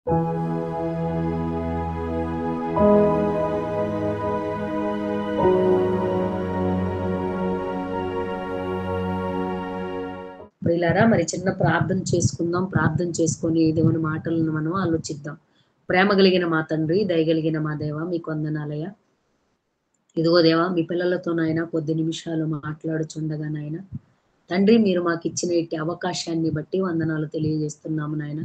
ప్రియులారా, మరి చిన్న ప్రార్థన చేసుకుందాం. ప్రార్థన చేసుకొని దేవుని మాటలను మనం ఆలోచిద్దాం. ప్రేమ కలిగిన మా తండ్రి, దయగలిగిన మా దేవ, మీకు వందనాలయ్యా. ఇదిగో దేవా, మీ పిల్లలతో నాయన కొద్ది నిమిషాలు మాట్లాడుచుండగా నాయన తండ్రి, మీరు మాకు ఇచ్చిన ఇట్టి అవకాశాన్ని బట్టి వందనాలు తెలియజేస్తున్నాము నాయన.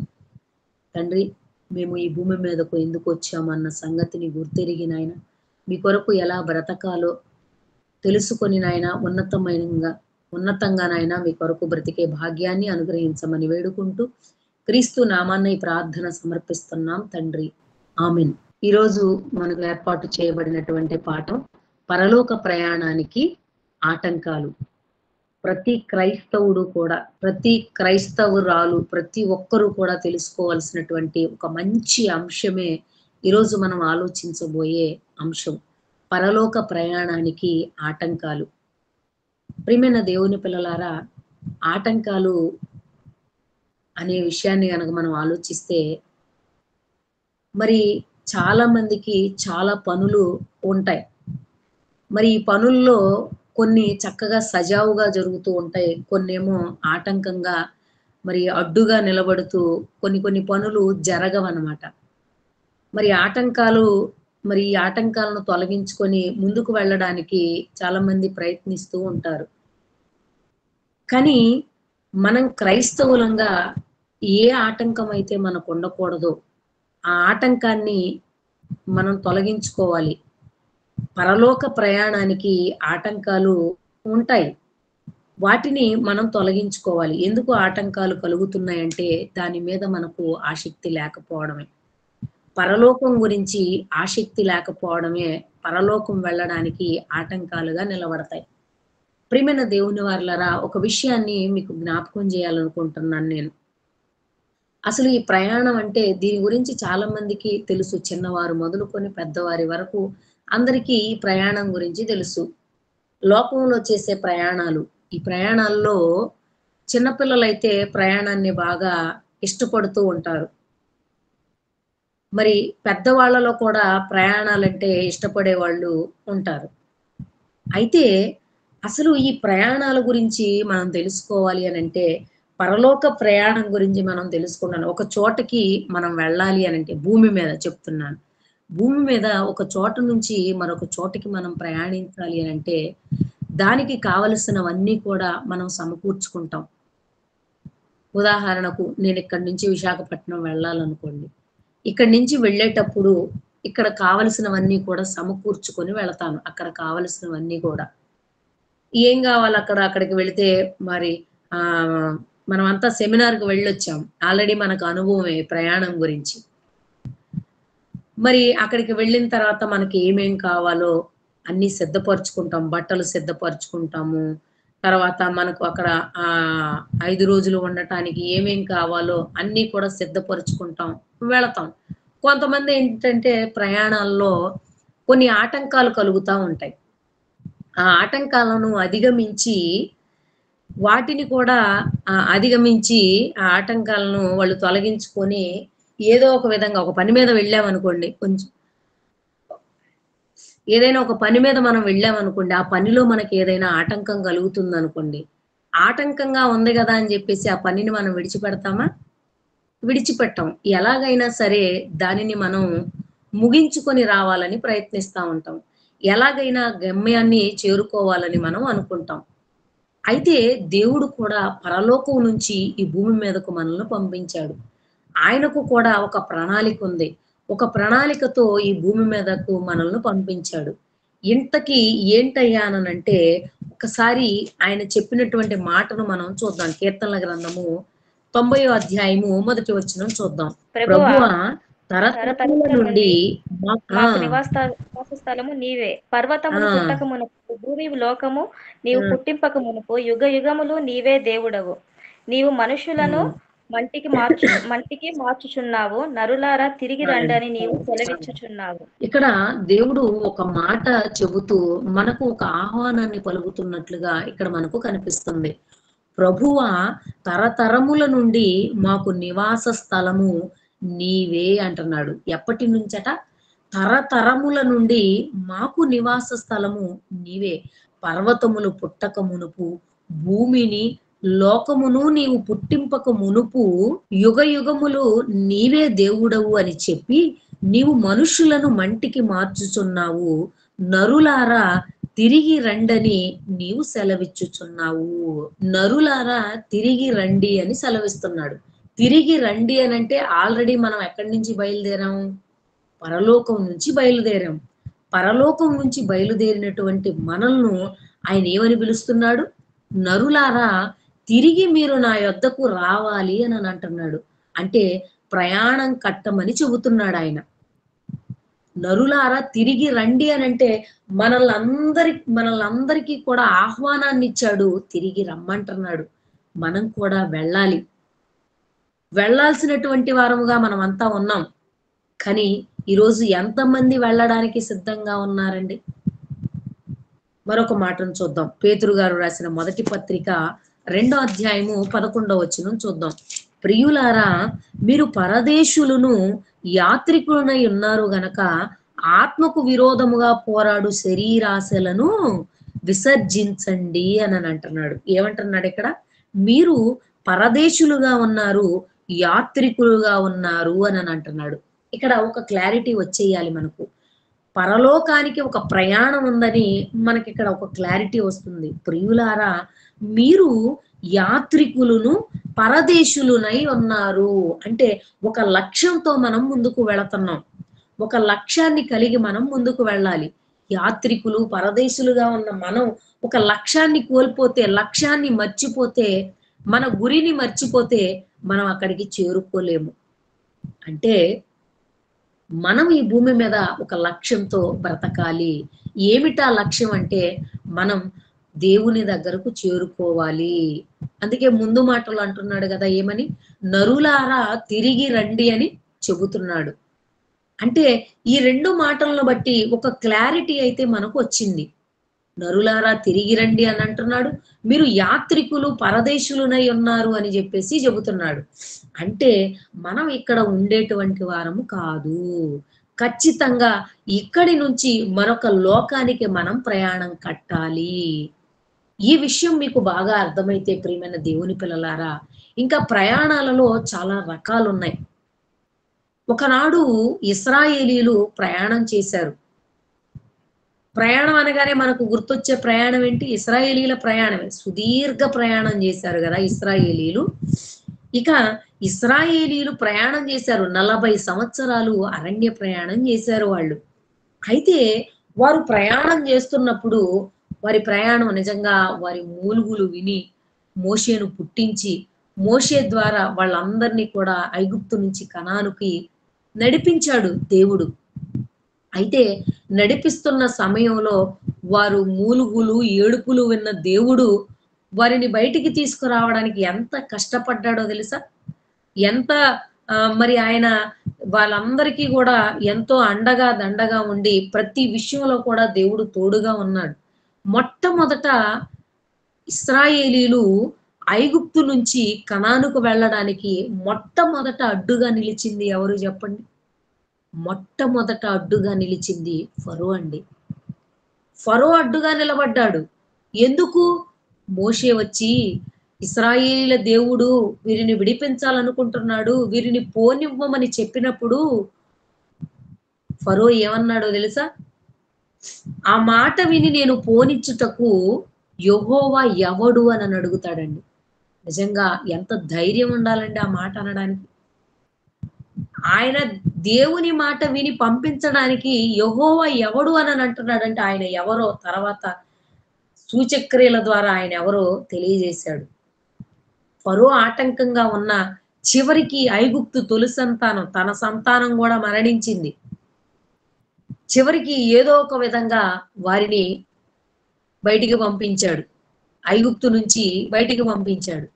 తండ్రి, మేము ఈ భూమి మీదకు ఎందుకు వచ్చామన్న సంగతిని గుర్తెరిగి నాయన మీ కొరకు ఎలా బ్రతకాలో తెలుసుకొని నాయన ఉన్నతంగా నాయన మీ కొరకు బ్రతికే భాగ్యాన్ని అనుగ్రహించమని వేడుకుంటూ క్రీస్తు నామాన్ని ఈ ప్రార్థన సమర్పిస్తున్నాం తండ్రి, ఆమెన్. ఈరోజు మనకు ఏర్పాటు చేయబడినటువంటి పాఠం పరలోక ప్రయాణానికి ఆటంకాలు. ప్రతి క్రైస్తవుడు కూడా, ప్రతి క్రైస్తవురాలు, ప్రతి ఒక్కరూ కూడా తెలుసుకోవాల్సినటువంటి ఒక మంచి అంశమే ఈరోజు మనం ఆలోచించబోయే అంశం, పరలోక ప్రయాణానికి ఆటంకాలు. ప్రియమైన దేవుని పిల్లలారా, ఆటంకాలు అనే విషయాన్ని కనుక మనం ఆలోచిస్తే, మరి చాలా మందికి చాలా పనులు ఉంటాయి. మరి ఈ పనుల్లో కొన్ని చక్కగా సజావుగా జరుగుతూ ఉంటాయి, కొన్నేమో ఆటంకంగా మరి అడ్డుగా నిలబడుతూ కొన్ని పనులు జరగవన్నమాట. మరి ఈ ఆటంకాలను తొలగించుకొని ముందుకు వెళ్ళడానికి చాలా మంది ప్రయత్నిస్తూ ఉంటారు. కానీ మనం క్రైస్తవులంగా ఏ ఆటంకం అయితే మనకు ఉండకూడదో ఆ ఆటంకాన్ని మనం తొలగించుకోవాలి. పరలోక ప్రయాణానికి ఆటంకాలు ఉంటాయి, వాటిని మనం తొలగించుకోవాలి. ఎందుకు ఆటంకాలు కలుగుతున్నాయంటే దాని మీద మనకు ఆసక్తి లేకపోవడమే. పరలోకం గురించి ఆసక్తి లేకపోవడమే పరలోకం వెళ్ళడానికి ఆటంకాలుగా నిలబడతాయి. ప్రియమైన దేవుని వారలారా, ఒక విషయాన్ని మీకు జ్ఞాపకం చేయాలనుకుంటున్నాను నేను. అసలు ఈ ప్రయాణం అంటే దీని గురించి చాలా మందికి తెలుసు. చిన్నవారు మొదలుకొని పెద్దవారి వరకు అందరికీ ఈ ప్రయాణం గురించి తెలుసు. లోకంలో చేసే ప్రయాణాలు, ఈ ప్రయాణాల్లో చిన్నపిల్లలైతే ప్రయాణాన్ని బాగా ఇష్టపడుతూ ఉంటారు. మరి పెద్దవాళ్ళలో కూడా ప్రయాణాలంటే ఇష్టపడే వాళ్ళు ఉంటారు. అయితే అసలు ఈ ప్రయాణాల గురించి మనం తెలుసుకోవాలి అని అంటే పరలోక ప్రయాణం గురించి మనం తెలుసుకున్నాను. ఒక చోటకి మనం వెళ్ళాలి అని అంటే, భూమి మీద చెప్తున్నాను, భూమి మీద ఒక చోట నుంచి మరొక చోటకి మనం ప్రయాణించాలి అని అంటే దానికి కావలసినవన్నీ కూడా మనం సమకూర్చుకుంటాం. ఉదాహరణకు నేను ఇక్కడి నుంచి విశాఖపట్నం వెళ్ళాలనుకోండి, ఇక్కడి నుంచి వెళ్ళేటప్పుడు ఇక్కడ కావలసినవన్నీ కూడా సమకూర్చుకొని వెళతాను. అక్కడ కావలసినవన్నీ కూడా ఏం కావాలి, అక్కడికి వెళితే మరి మనమంతా సెమినార్కి వెళ్ళొచ్చాం, ఆల్రెడీ మనకు అనుభవమే ప్రయాణం గురించి. మరి అక్కడికి వెళ్ళిన తర్వాత మనకి ఏమేం కావాలో అన్ని సిద్ధపరచుకుంటాం, బట్టలు సిద్ధపరచుకుంటాము. తర్వాత మనకు అక్కడ 5 రోజులు ఉండటానికి ఏమేం కావాలో అన్నీ కూడా సిద్ధపరచుకుంటాం, వెళతాం. కొంతమంది ఏంటంటే ప్రయాణాల్లో కొన్ని ఆటంకాలు కలుగుతూ ఉంటాయి. ఆ ఆటంకాలను అధిగమించి వాటిని కూడా అధిగమించి ఆ ఆటంకాలను వాళ్ళు తొలగించుకొని ఏదో ఒక విధంగా ఒక పని మీద వెళ్ళామనుకోండి, ఏదైనా ఒక పని మీద మనం వెళ్ళామనుకోండి, ఆ పనిలో మనకి ఏదైనా ఆటంకం కలుగుతుందనుకోండి, ఆటంకంగా ఉంది కదా అని చెప్పేసి ఆ పనిని మనం విడిచిపెడతామా? విడిచిపెట్టాం. ఎలాగైనా సరే దానిని మనం ముగించుకొని రావాలని ప్రయత్నిస్తూ ఉంటాం. ఎలాగైనా గమ్యాన్ని చేరుకోవాలని మనం అనుకుంటాం. అయితే దేవుడు కూడా పరలోకం నుంచి ఈ భూమి మీదకు మనల్ని పంపించాడు. ఆయనకు కూడా ఒక ప్రణాళిక ఉంది. ఒక ప్రణాళికతో ఈ భూమి మీదకు మనల్ని పంపించాడు. ఇంతకీ ఏంటయ్యానంటే ఒకసారి ఆయన చెప్పినటువంటి మాటను మనం చూద్దాం. కీర్తనల గ్రంథము 90వ అధ్యాయము 1వ వచనం చూద్దాం. ప్రభువా, తరతరముల నుండి మాకు నివాస స్థలము నీవే. పర్వతములు పుట్టక మునుపు, భూమి లోకము నీవు పుట్టింపక మునుపు, యుగ యుగములు నీవే దేవుడవు. నీవు మనుషులను మంటికి మార్చుచున్నావు, నరులారా తిరిగి రండని నీవు సెలవిచ్చుచున్నావు. ఇక్కడ దేవుడు ఒక మాట చెబుతూ మనకు ఒక ఆహ్వానాన్ని పలుకుతున్నట్లుగా ఇక్కడ మనకు కనిపిస్తుంది. ప్రభువా, తరతరముల నుండి మాకు నివాస స్థలము నీవే అంటున్నాడు. ఎప్పటి నుంచట? తరతరముల నుండి మాకు నివాస స్థలము నీవే. పర్వతములు పుట్టక మునుపు, భూమిని లోకమును నీవు పుట్టింపక మునుపు యుగ యుగములు నీవే దేవుడవు అని చెప్పి నీవు మనుషులను మంటికి మార్చుచున్నావు. నరులారా తిరిగి రండని నీవు సెలవిచ్చుచున్నావు. నరులారా తిరిగి రండి అని సెలవిస్తున్నాడు. తిరిగి రండి అని అంటే ఆల్రెడీ మనం ఎక్కడి నుంచి బయలుదేరాం? పరలోకం నుంచి బయలుదేరాం. పరలోకం నుంచి బయలుదేరినటువంటి మనల్ని ఆయన ఏమని పిలుస్తున్నాడు? నరులారా తిరిగి మీరు నా యొద్దకు రావాలి అని అంటున్నాడు. అంటే ప్రయాణం కట్టమని చెబుతున్నాడు ఆయన. నరులారా తిరిగి రండి అని అంటే మనల్నందరికీ కూడా ఆహ్వానాన్ని ఇచ్చాడు. తిరిగి రమ్మంటున్నాడు. మనం కూడా వెళ్ళాలి. వెళ్ళాల్సినటువంటి వారముగా మనం అంతా ఉన్నాం. కానీ ఈరోజు ఎంతమంది వెళ్ళడానికి సిద్ధంగా ఉన్నారండి? మరొక మాటను చూద్దాం. పేతురు గారు రాసిన మొదటి పత్రిక 2వ అధ్యాయము 11వ వచనం చూద్దాం. ప్రియులారా మీరు పరదేశులను యాత్రికులనై ఉన్నారు గనక ఆత్మకు విరోధముగా పోరాడు శరీరాశలను విసర్జించండి అని అంటున్నాడు. ఏమంటున్నాడు ఇక్కడ? మీరు పరదేశులుగా ఉన్నారు, యాత్రికులుగా ఉన్నారు అని అంటున్నాడు. ఇక్కడ ఒక క్లారిటీ వచ్చేయాలి మనకు. పరలోకానికి ఒక ప్రయాణం ఉందని మనకి ఇక్కడ ఒక క్లారిటీ వస్తుంది. ప్రియులారా మీరు యాత్రికులను పరదేశులునై ఉన్నారు అంటే ఒక లక్ష్యంతో మనం ముందుకు వెళుతున్నాం. ఒక లక్ష్యాన్ని కలిగి మనం ముందుకు వెళ్ళాలి. యాత్రికులు పరదేశులుగా ఉన్న మనం ఒక లక్ష్యాన్ని కోల్పోతే, లక్ష్యాన్ని మర్చిపోతే, మన గురిని మర్చిపోతే మనం అక్కడికి చేరుకోలేము. అంటే మనం ఈ భూమి మీద ఒక లక్ష్యంతో బ్రతకాలి. ఏమిటా లక్ష్యం అంటే మనం దేవుని దగ్గరకు చేరుకోవాలి. అందుకే ముందు మాటలు అంటున్నాడు కదా, ఏమని? నరులారా తిరిగి రండి అని చెబుతున్నాడు. అంటే ఈ 2 మాటలను బట్టి ఒక క్లారిటీ అయితే మనకు వచ్చింది. నరులారా తిరిగి రండి అని అంటున్నాడు. మీరు యాత్రికులు పరదేశులునై ఉన్నారు అని చెప్పేసి చెబుతున్నాడు. అంటే మనం ఇక్కడ ఉండేటువంటి వారము కాదు. ఖచ్చితంగా ఇక్కడి నుంచి మరొక లోకానికి మనం ప్రయాణం కట్టాలి. ఈ విషయం మీకు బాగా అర్థమైతే ప్రియమైన దేవుని పిల్లలారా, ఇంకా ప్రయాణాలలో చాలా రకాలున్నాయి. ఒకనాడు ఇశ్రాయేలీలు ప్రయాణం చేశారు. ప్రయాణం అనగానే మనకు గుర్తొచ్చే ప్రయాణం ఏంటి? ఇశ్రాయేలీల ప్రయాణమే. సుదీర్ఘ ప్రయాణం చేశారు కదా ఇశ్రాయేలీలు. ఇక ఇశ్రాయేలీలు ప్రయాణం చేశారు. 40 సంవత్సరాలు అరణ్య ప్రయాణం చేశారు వాళ్ళు. అయితే వారు ప్రయాణం చేస్తున్నప్పుడు వారి ప్రయాణం నిజంగా వారి మూలుగులు విని మోషేను పుట్టించి, మోషే ద్వారా వాళ్ళందరినీ కూడా ఐగుప్తు నుంచి కనానుకి నడిపించాడు దేవుడు. అయితే నడిపిస్తున్న సమయంలో వారు మూలుగులు ఏడుపులు విన్న దేవుడు వారిని బయటికి తీసుకురావడానికి ఎంత కష్టపడ్డాడో తెలుసా? ఎంత మరి ఆయన వాళ్ళందరికీ కూడా ఎంతో అండగా దండగా ఉండి ప్రతి విషయంలో కూడా దేవుడు తోడుగా ఉన్నాడు. మొట్టమొదట ఇశ్రాయేలీలు ఐగుప్తు నుంచి కనానుకు వెళ్ళడానికి మొట్టమొదట అడ్డుగా నిలిచింది ఎవరు చెప్పండి? మొట్టమొదట అడ్డుగా నిలిచింది ఫరో అండి. ఫరో అడ్డుగా నిలబడ్డాడు. ఎందుకు? మోషే వచ్చి ఇశ్రాయేలీల దేవుడు వీరిని విడిపించాలనుకుంటున్నాడు, వీరిని పోనివ్వమని చెప్పినప్పుడు ఫరో ఏమన్నాడో తెలుసా? ఆ మాట విని నేను పోనిచ్చుటకు యెహోవా ఎవడు అని అడుగుతాడండి. నిజంగా ఎంత ధైర్యం ఉండాలండి ఆ మాట అనడానికి. ఆయన దేవుని మాట విని పంపించడానికి యెహోవా ఎవడు అని అంటున్నాడంటే ఆయన ఎవరో తర్వాత సూచక్రియల ద్వారా ఆయన ఎవరో తెలియజేశాడు. ఫరో ఆటంకంగా ఉన్న చివరికి ఐగుప్తు తొలి సంతానం తన సంతానం కూడా మరణించింది. చివరికి ఏదో ఒక విధంగా వారిని బయటికి పంపించాడు. ఐగుప్తు నుంచి బయటికి పంపించాడు.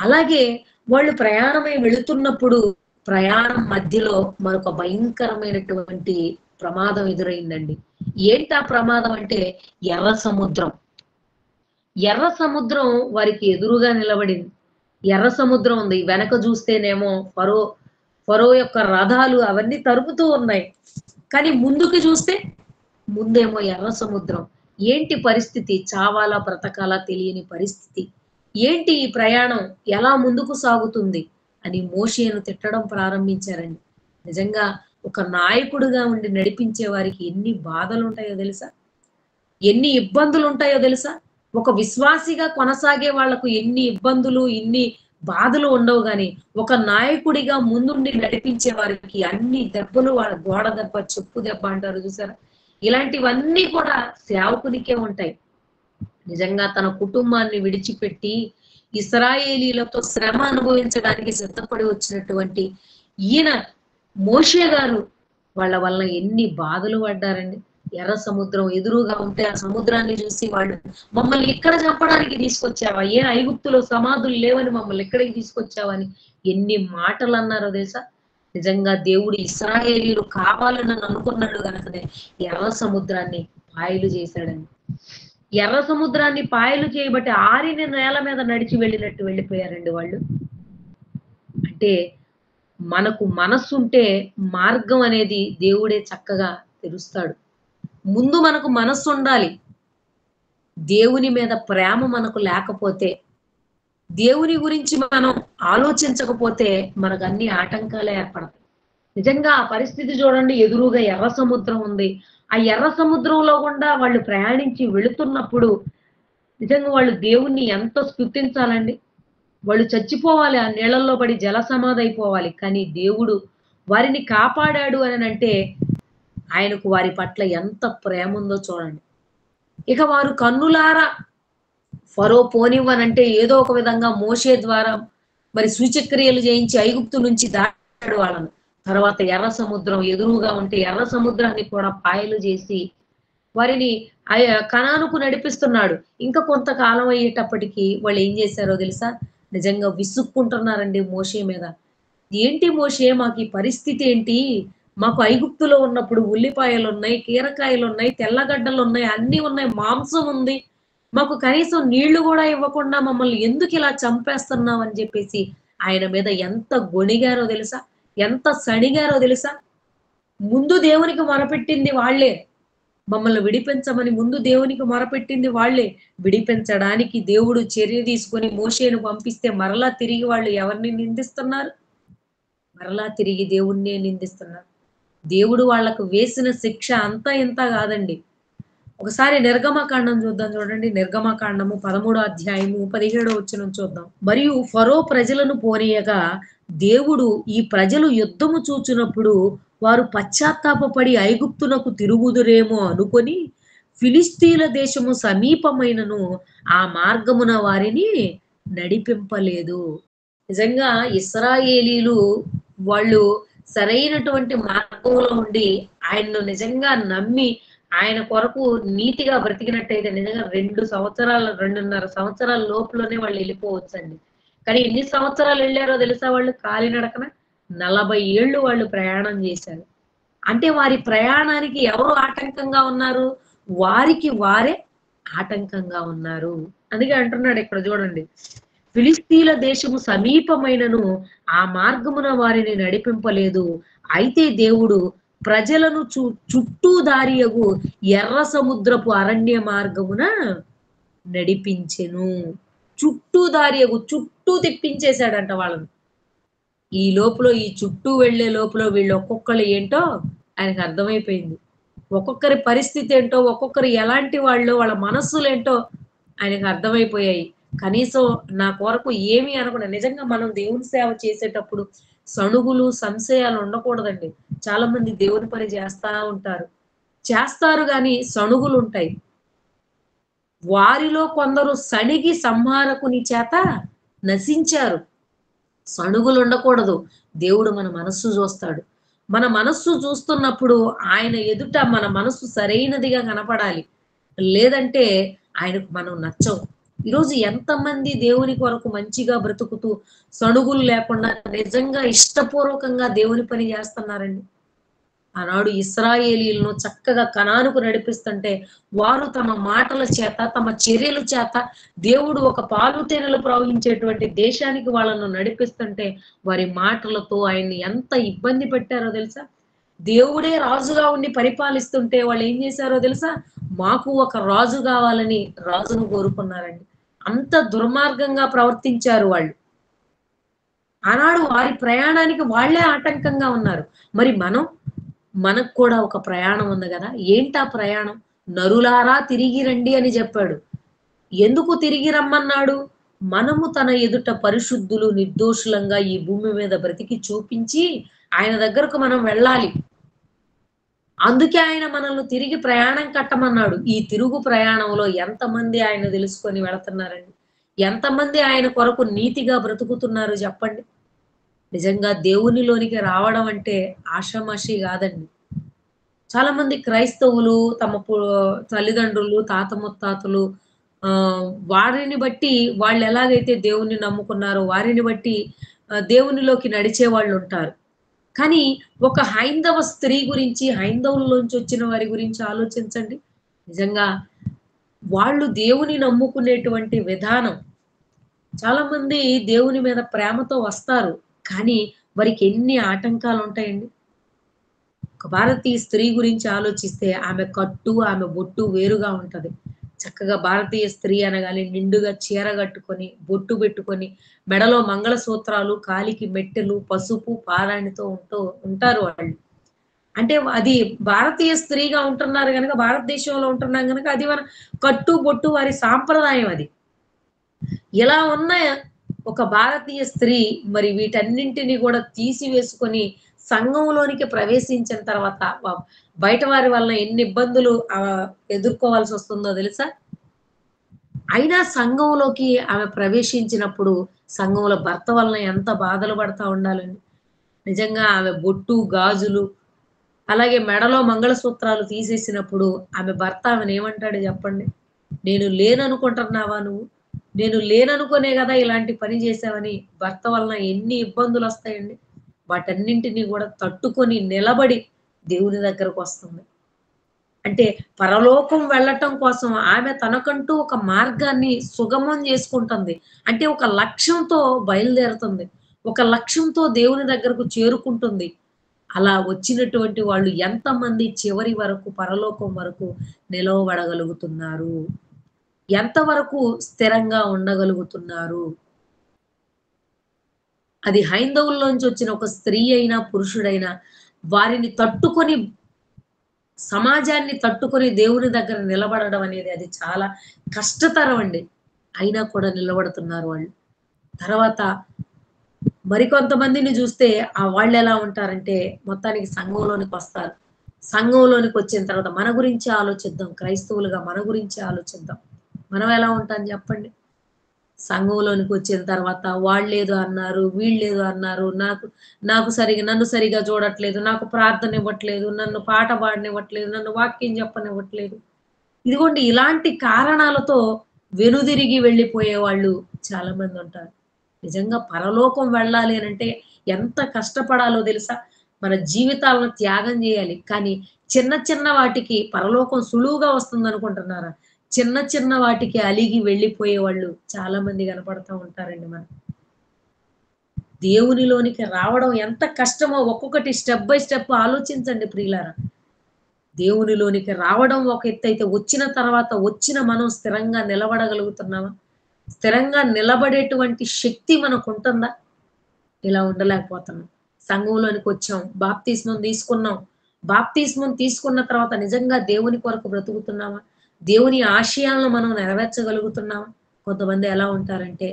అలాగే వాళ్ళు ప్రయాణమై వెళుతున్నప్పుడు ప్రయాణం మధ్యలో మరొక భయంకరమైనటువంటి ప్రమాదం ఎదురైందండి. ఏంటా ప్రమాదం అంటే ఎర్ర సముద్రం. ఎర్ర సముద్రం వారికి ఎదురుగా నిలబడింది. ఎర్ర సముద్రం ఉంది. వెనక చూస్తేనేమో ఫరో యొక్క రథాలు అవన్నీ తరుపుతూ ఉన్నాయి. కానీ ముందుకు చూస్తే ముందేమో ఎర్ర సముద్రం. ఏంటి పరిస్థితి? చావాలా బ్రతకాలా తెలియని పరిస్థితి. ఏంటి ఈ ప్రయాణం? ఎలా ముందుకు సాగుతుంది? అని మోషేను తిట్టడం ప్రారంభించారండి. నిజంగా ఒక నాయకుడిగా ఉండి నడిపించే వారికి ఎన్ని బాధలుంటాయో తెలుసా? ఎన్ని ఇబ్బందులుంటాయో తెలుసా? ఒక విశ్వాసిగా కొనసాగే వాళ్లకు ఎన్ని ఇబ్బందులు, ఇన్ని బాధలు ఉండవు గాని, ఒక నాయకుడిగా ముందుండి నడిపించే వారికి అన్ని దెబ్బలు, వాళ్ళ గోడ దెబ్బ, చెప్పు దెబ్బ అంటారు చూసారా? ఇలాంటివన్నీ కూడా సేవకునికే ఉంటాయి. నిజంగా తన కుటుంబాన్ని విడిచిపెట్టి ఇశ్రాయేలీలతో శ్రమ అనుభవించడానికి సిద్ధపడి వచ్చినటువంటి ఈయన మోషే గారు వాళ్ళ వల్ల ఎన్ని బాధలు పడ్డారండి. ఎర్ర సముద్రం ఎదురుగా ఉంటే ఆ సముద్రాన్ని చూసి వాళ్ళు మమ్మల్ని ఇక్కడ చంపడానికి తీసుకొచ్చావా? ఏ ఐగుప్తులో సమాధులు లేవని మమ్మల్ని ఎక్కడికి తీసుకొచ్చావా అని ఎన్ని మాటలు అన్నారో తెలుసా? నిజంగా దేవుడు ఇశ్రాయేలీలు కావాలని అనుకున్నాడు కనుకనే ఎర్ర సముద్రాన్ని పాయలు చేశాడండి. ఎర్ర సముద్రాన్ని పాయలు చేయబట్టి ఆరిన నేల మీద నడిచి వెళ్ళినట్టు వెళ్ళిపోయారండి వాళ్ళు. అంటే మనకు మనస్సుంటే మార్గం అనేది దేవుడే చక్కగా తెరుస్తాడు. ముందు మనకు మనస్సు ఉండాలి. దేవుని మీద ప్రేమ మనకు లేకపోతే, దేవుని గురించి మనం ఆలోచించకపోతే మనకు అన్ని ఆటంకాలే ఏర్పడతాయి. నిజంగా ఆ పరిస్థితి చూడండి, ఎదురుగా ఎర్ర సముద్రం ఉంది. ఆ ఎర్ర సముద్రంలో గుండా వాళ్ళు ప్రయాణించి వెళుతున్నప్పుడు నిజంగా వాళ్ళు దేవుణ్ణి ఎంత స్తుతించాలండి. వాళ్ళు చచ్చిపోవాలి, ఆ నీళ్ళల్లో పడి జల సమాధి అయిపోవాలి. కానీ దేవుడు వారిని కాపాడాడు అని అంటే ఆయనకు వారి పట్ల ఎంత ప్రేమ ఉందో చూడండి. ఇక వారు కన్నులారా ఫరో పోనివ్వనంటే ఏదో ఒక విధంగా మోషే ద్వారా మరి సూచక్రియలు చేయించి ఐగుప్తు నుంచి దాటాడు వాళ్ళను. తర్వాత ఎర్ర సముద్రం ఎదురుగా ఉంటే ఎర్ర సముద్రాన్ని కూడా పాయలు చేసి వారిని కనానుకు నడిపిస్తున్నాడు. ఇంకా కొంతకాలం అయ్యేటప్పటికి వాళ్ళు ఏం చేశారో తెలుసా? నిజంగా విసుక్కుంటున్నారండి మోషే మీద. ఏంటి మోషే, మాకు ఈ పరిస్థితి ఏంటి? మాకు ఐగుప్తులో ఉన్నప్పుడు ఉల్లిపాయలు ఉన్నాయి, కీరకాయలు ఉన్నాయి, తెల్లగడ్డలు ఉన్నాయి, అన్ని ఉన్నాయి, మాంసం ఉంది. మాకు కనీసం నీళ్లు కూడా ఇవ్వకుండా మమ్మల్ని ఎందుకు ఇలా చంపేస్తున్నావు అని చెప్పేసి ఆయన మీద ఎంత గొణిగారో తెలుసా? ఎంత సణిగారో తెలుసా? ముందు దేవునికి మొరపెట్టింది వాళ్లే. మమ్మల్ని విడిపించమని ముందు దేవునికి మొరపెట్టింది వాళ్లే. విడిపించడానికి దేవుడు చర్య తీసుకొని మోషేను పంపిస్తే మరలా తిరిగి వాళ్ళు ఎవరిని నిందిస్తున్నారు? మరలా తిరిగి దేవుణ్ణే నిందిస్తున్నారు. దేవుడు వాళ్లకు వేసిన శిక్ష అంతా ఇంత కాదండి. ఒకసారి నిర్గమకాండం చూద్దాం చూడండి. నిర్గమకాండము 13వ అధ్యాయము 17వ వచనం చూద్దాం. మరియు ఫరో ప్రజలను పోనీయగా దేవుడు ఈ ప్రజలు యుద్ధము చూచినప్పుడు వారు పశ్చాత్తాపపడి ఐగుప్తునకు తిరుగుదురేమో అనుకొని ఫిలిస్తీన్ల దేశము సమీపమైనను ఆ మార్గమున వారిని నడిపింపలేదు. నిజంగా ఇశ్రాయేలీలు వాళ్ళు సరైనటువంటి మార్గంలో ఉండి ఆయన్ను నిజంగా నమ్మి ఆయన కొరకు నీతిగా బ్రతికినట్టయితే నిజంగా 2.5 సంవత్సరాల లోపులోనే వాళ్ళు వెళ్ళిపోవచ్చండి. కానీ ఎన్ని సంవత్సరాలు వెళ్ళారో తెలుసా? వాళ్ళు కాలినడకన 40 ఏళ్ళు వాళ్ళు ప్రయాణం చేశారు. అంటే వారి ప్రయాణానికి ఎవరు ఆటంకంగా ఉన్నారు? వారికి వారే ఆటంకంగా ఉన్నారు. అందుకే అంటున్నాడు ఇక్కడ చూడండి, ఫిలిస్తీన్ల దేశము సమీపమైనను ఆ మార్గమున వారిని నడిపింపలేదు. అయితే దేవుడు ప్రజలను చుట్టూ దారియగు ఎర్ర సముద్రపు అరణ్య మార్గమున నడిపించెను. చుట్టూ దారియగు, చుట్టూ తిప్పించేశాడంట వాళ్ళను. ఈ లోపల ఈ చుట్టూ వెళ్లే లోపల వీళ్ళు ఒక్కొక్కరు ఏంటో ఆయనకు అర్థమైపోయింది. ఒక్కొక్కరి పరిస్థితి ఏంటో, ఒక్కొక్కరు ఎలాంటి వాళ్ళు, వాళ్ళ మనస్సులు ఏంటో ఆయనకు అర్థమైపోయాయి. కనీసం నా కొరకు ఏమి అనకుండా నిజంగా మనం దేవుని సేవ చేసేటప్పుడు సణుగులు, సంశయాలు ఉండకూడదండి. చాలా మంది దేవుని పని చేస్తారు గాని సణుగులు ఉంటాయి. వారిలో కొందరు సణిగి సంహారకుని చేత నశించారు. సణుగులు ఉండకూడదు. దేవుడు మన మనస్సు చూస్తాడు. మన మనస్సు చూస్తున్నప్పుడు ఆయన ఎదుట మన మనస్సు సరైనదిగా కనపడాలి. లేదంటే ఆయనకు మనం నచ్చం. ఈరోజు ఎంతమంది దేవుని కొరకు మంచిగా బ్రతుకుతూ సణుగులు లేకుండా నిజంగా ఇష్టపూర్వకంగా దేవుని పని చేస్తున్నారండి. ఆనాడు ఇశ్రాయేలీయులను చక్కగా కనానుకు నడిపిస్తుంటే వారు తమ మాటల చేత, తమ చర్యల చేత దేవుడు ఒక పాలు తేనెలు ప్రవహించేటువంటి దేశానికి వాళ్ళను నడిపిస్తుంటే వారి మాటలతో ఆయన్ని ఎంత ఇబ్బంది పెట్టారో తెలుసా? దేవుడే రాజుగా ఉండి పరిపాలిస్తుంటే వాళ్ళు ఏం చేశారో తెలుసా? మాకు ఒక రాజు కావాలని రాజును కోరుకున్నారండి. అంత దుర్మార్గంగా ప్రవర్తించారు వాళ్ళు. ఆనాడు వారి ప్రయాణానికి వాళ్ళే ఆటంకంగా ఉన్నారు. మరి మనకు కూడా ఒక ప్రయాణం ఉంది కదా! ఏంటా ప్రయాణం? నరులారా తిరిగి రండి అని చెప్పాడు. ఎందుకు తిరిగి రమ్మన్నాడు? మనము తన ఎదుట పరిశుద్ధులు, నిర్దోషులంగా ఈ భూమి మీద బ్రతికి చూపించి ఆయన దగ్గరకు మనం వెళ్ళాలి. అందుకే ఆయన మనల్ని తిరిగి ప్రయాణం కట్టమన్నాడు. ఈ తిరుగు ప్రయాణంలో ఎంతమంది ఆయన తెలుసుకొని వెళుతున్నారండి? ఎంతమంది ఆయన కొరకు నీతిగా బ్రతుకుతున్నారు చెప్పండి? నిజంగా దేవునిలోనికి రావడం అంటే ఆషామాషీ కాదండి. చాలా మంది క్రైస్తవులు తమ తల్లిదండ్రులు, తాత ముత్తాతలు వారిని బట్టి వాళ్ళు ఎలాగైతే దేవుణ్ణి నమ్ముకున్నారో వారిని బట్టి దేవునిలోకి నడిచే వాళ్ళుంటారు. కానీ ఒక హైందవ స్త్రీ గురించి, హైందవుల్లోంచి వచ్చిన వారి గురించి ఆలోచించండి. నిజంగా వాళ్ళు దేవుని నమ్ముకునేటువంటి విధానం చాలా మంది దేవుని మీద ప్రేమతో వస్తారు. కానీ వారికి ఎన్ని ఆటంకాలు ఉంటాయండి. ఒక భారతీయ స్త్రీ గురించి ఆలోచిస్తే ఆమె కట్టు, ఆమె బొట్టు వేరుగా ఉంటది. చక్కగా భారతీయ స్త్రీ అనగానే నిండుగా చీర కట్టుకొని, బొట్టు పెట్టుకొని, మెడలో మంగళసూత్రాలు, కాలికి మెట్టెలు, పసుపు, పారాణితో ఉంటారు వాళ్ళు. అంటే అది భారతీయ స్త్రీగా ఉంటున్నారు గనక, భారతదేశంలో ఉంటున్నాం గనక అది మన కట్టు, బొట్టు వారి సాంప్రదాయం అది. ఇలా ఉన్న ఒక భారతీయ స్త్రీ మరి వీటన్నింటిని కూడా తీసివేసుకొని సంఘంలోనికి ప్రవేశించిన తర్వాత బయట వారి వలన ఎన్ని ఇబ్బందులు ఎదుర్కోవాల్సి వస్తుందో తెలుసా? అయినా సంఘంలోకి ఆమె ప్రవేశించినప్పుడు సంఘంలో భర్త వలన ఎంత బాధలు పడతా ఉండాలండి. నిజంగా ఆమె బొట్టు, గాజులు అలాగే మెడలో మంగళసూత్రాలు తీసేసినప్పుడు ఆమె భర్త ఆమెను ఏమంటాడు చెప్పండి? నేను లేననుకుంటున్నావా నువ్వు? నేను లేననుకునే కదా ఇలాంటి పని చేశావని భర్త వలన ఎన్ని ఇబ్బందులు వస్తాయండి. వాటన్నింటినీ కూడా తట్టుకొని నిలబడి దేవుని దగ్గరకు వస్తుంది. అంటే పరలోకం వెళ్ళటం కోసం ఆమె తనకంటూ ఒక మార్గాన్ని సుగమం చేసుకుంటుంది. అంటే ఒక లక్ష్యంతో బయలుదేరుతుంది. ఒక లక్ష్యంతో దేవుని దగ్గరకు చేరుకుంటుంది. అలా వచ్చినటువంటి వాళ్ళు ఎంతమంది చివరి వరకు పరలోకం వరకు నిలవబడగలుగుతున్నారు? ఎంతవరకు స్థిరంగా ఉండగలుగుతున్నారు? అది హైందవుల్లోంచి వచ్చిన ఒక స్త్రీ అయినా, పురుషుడైనా వారిని తట్టుకొని సమాజాన్ని తట్టుకొని దేవుని దగ్గర నిలబడడం అనేది అది చాలా కష్టతరం అండి. అయినా కూడా నిలబడుతున్నారు వాళ్ళు. తర్వాత మరికొంతమందిని చూస్తే వాళ్ళెలా ఉంటారంటే మొత్తానికి సంఘంలోనికొస్తారు. సంఘంలోనికొచ్చిన తర్వాత మన గురించి ఆలోచిద్దాం. క్రైస్తవులుగా మన గురించి ఆలోచిద్దాం. మనం ఎలా ఉంటాం చెప్పండి? సంఘంలోనికొచ్చిన తర్వాత వాళ్ళేదో అన్నారు, వీళ్ళేదో అన్నారు. నన్ను సరిగ్గా చూడట్లేదు, నాకు ప్రార్థన ఇవ్వట్లేదు, నన్ను పాట పాడనివ్వట్లేదు, నన్ను వాక్యం చెప్పనివ్వట్లేదు. ఇదిగోండి ఇలాంటి కారణాలతో వెనుదిరిగి వెళ్ళిపోయే వాళ్ళు చాలా మందుంటారు. నిజంగా పరలోకం వెళ్ళాలి అనంటే ఎంత కష్టపడాలో తెలుసా? మన జీవితాలను త్యాగం జేయాలి. కానీ చిన్న చిన్న వాటికి పరలోకం సులువుగా వస్తుందనుకుంటున్నారా? చిన్న చిన్న వాటికి అలిగి వెళ్ళిపోయే వాళ్ళు చాలా మంది కనపడతా ఉంటారండి మనకు. దేవునిలోనికి రావడం ఎంత కష్టమో ఒక్కొక్కటి స్టెప్ బై స్టెప్ ఆలోచించండి ప్రియులారా. దేవునిలోనికి రావడం ఒక ఎత్తైతే వచ్చిన తర్వాత మనం స్థిరంగా నిలబడగలుగుతున్నామా? స్థిరంగా నిలబడేటువంటి శక్తి మనకుంటుందా? ఇలా ఉండలేకపోతున్నాం. సంఘంలోనికొచ్చాం. బాప్తిస్మం తీసుకున్నాం. బాప్తిస్మం తీసుకున్న తర్వాత నిజంగా దేవుని కొరకు బ్రతుకుతున్నామా? దేవుని ఆశయాలను మనం నెరవేర్చగలుగుతున్నామా? కొంతమంది ఎలా ఉంటారంటే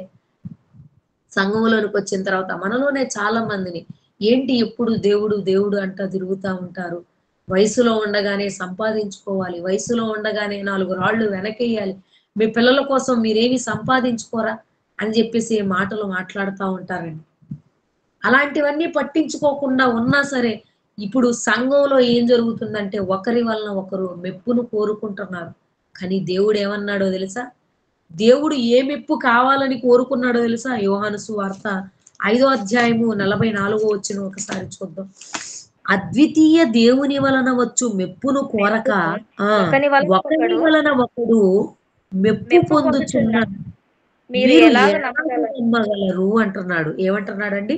సంఘంలోనికొచ్చిన తర్వాత మనలోనే చాలా మందిని ఏంటి ఎప్పుడు దేవుడు దేవుడు అంటా తిరుగుతా ఉంటారు. వయసులో ఉండగానే సంపాదించుకోవాలి. వయసులో ఉండగానే 4 రాళ్ళు వెనకేయాలి. మీ పిల్లల కోసం మీరేమి సంపాదించుకోరా? అని చెప్పేసి మాటలు మాట్లాడుతా ఉంటారండి. అలాంటివన్నీ పట్టించుకోకుండా ఉన్నా సరే, ఇప్పుడు సంఘంలో ఏం జరుగుతుందంటే ఒకరి వలన ఒకరు మెప్పును కోరుకుంటున్నారు. కానీ దేవుడేమన్నాడో తెలుసా? దేవుడు ఏ మెప్పు కావాలని కోరుకున్నాడో తెలుసా? యోహాను సువార్త 5వ అధ్యాయము 44వ వచనం ఒకసారి చూద్దాం. అద్వితీయ దేవుని వలన వచ్చు మెప్పును కోరక ఒకని వలన ఒకని ఒకడు వలన ఒకడు మెప్పు మెప్పు పొందుచున్న పొందుచున్నాడు. మీరు మీరు ఎలాగ ఎలాగ నమ్మగలరు? నమ్మగలరు అంటున్నాడు. ఏమంటున్నాడండి?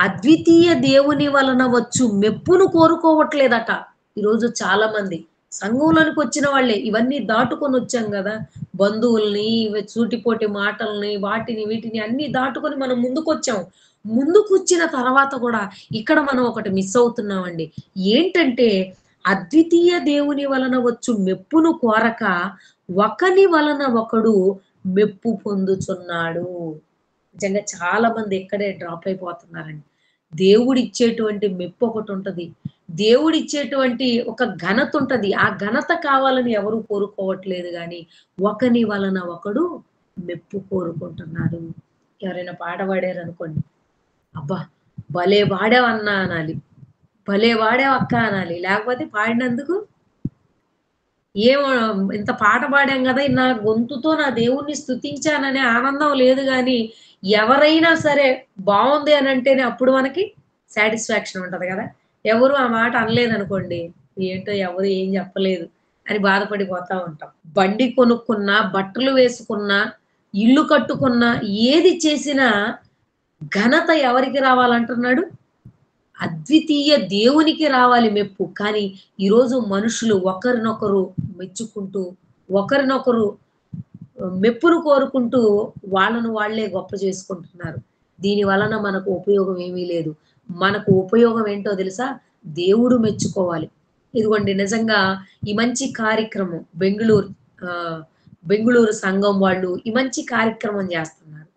అద్వితీయ దేవుని వలన వచ్చు మెప్పును కోరుకోవట్లేదట. ఈరోజు చాలా మంది సంఘంలోనికి వచ్చిన వాళ్ళే ఇవన్నీ దాటుకొని వచ్చాం కదా! బంధువుల్ని, సూటిపోటి మాటల్ని, వాటిని వీటిని అన్నీ దాటుకొని మనం ముందుకొచ్చాం. ముందుకొచ్చిన తర్వాత కూడా ఇక్కడ మనం ఒకటి మిస్ అవుతున్నామండి. ఏంటంటే అద్వితీయ దేవుని వలన వచ్చు మెప్పును కోరక ఒకని వలన ఒకడు మెప్పు పొందుచున్నాడు. నిజంగా చాలా మంది ఇక్కడే డ్రాప్ అయిపోతున్నారండి. దేవుడిచ్చేటువంటి మెప్పు ఒకటుంటది. దేవుడిచ్చేటువంటి ఒక ఘనత ఉంటది. ఆ ఘనత కావాలని ఎవరు కోరుకోవట్లేదు గానీ, ఒకని వలన ఒకడు మెప్పు కోరుకుంటున్నాడు. ఎవరైనా పాట పాడారనుకోండి, అబ్బా! భలే పాడావన్నా అనాలి. భలే పాడావక్క అనాలి. లేకపోతే పాడినందుకు ఏమో ఇంత పాట పాడాం గదా! నా గొంతుతో నా దేవుడిని స్తుతించాననే ఆనందం లేదు గానీ, ఎవరైనా సరే బావుంది అనంటేనే అప్పుడు మనకి సాటిస్ఫాక్షన్ ఉంటది గదా! ఎవరు ఆ మాట అనలేదనుకోండి, ఏంటో ఎవరు ఏం చెప్పలేదు అని బాధపడిపోతా ఉంటాం. బండి కొనుక్కున్నా, బట్టలు వేసుకున్నా, ఇల్లు కట్టుకున్నా, ఏది చేసినా ఘనత ఎవరికి రావాలంటున్నాడు? అద్వితీయ దేవునికి రావాలి మెప్పు. కానీ ఈరోజు మనుషులు ఒకరినొకరు మెచ్చుకుంటూ, ఒకరినొకరు మెప్పును కోరుకుంటూ వాళ్ళను వాళ్ళే గొప్ప చేసుకుంటున్నారు. దీని వలన మనకు ఉపయోగం ఏమీ లేదు. మనకు ఉపయోగం ఏంటో తెలుసా? దేవుడు మెచ్చుకోవాలి. ఇదిగోండి నిజంగా ఈ మంచి కార్యక్రమం ఆహ్, బెంగుళూరు సంఘం వాళ్ళు ఈ మంచి కార్యక్రమం జేస్తున్నారు.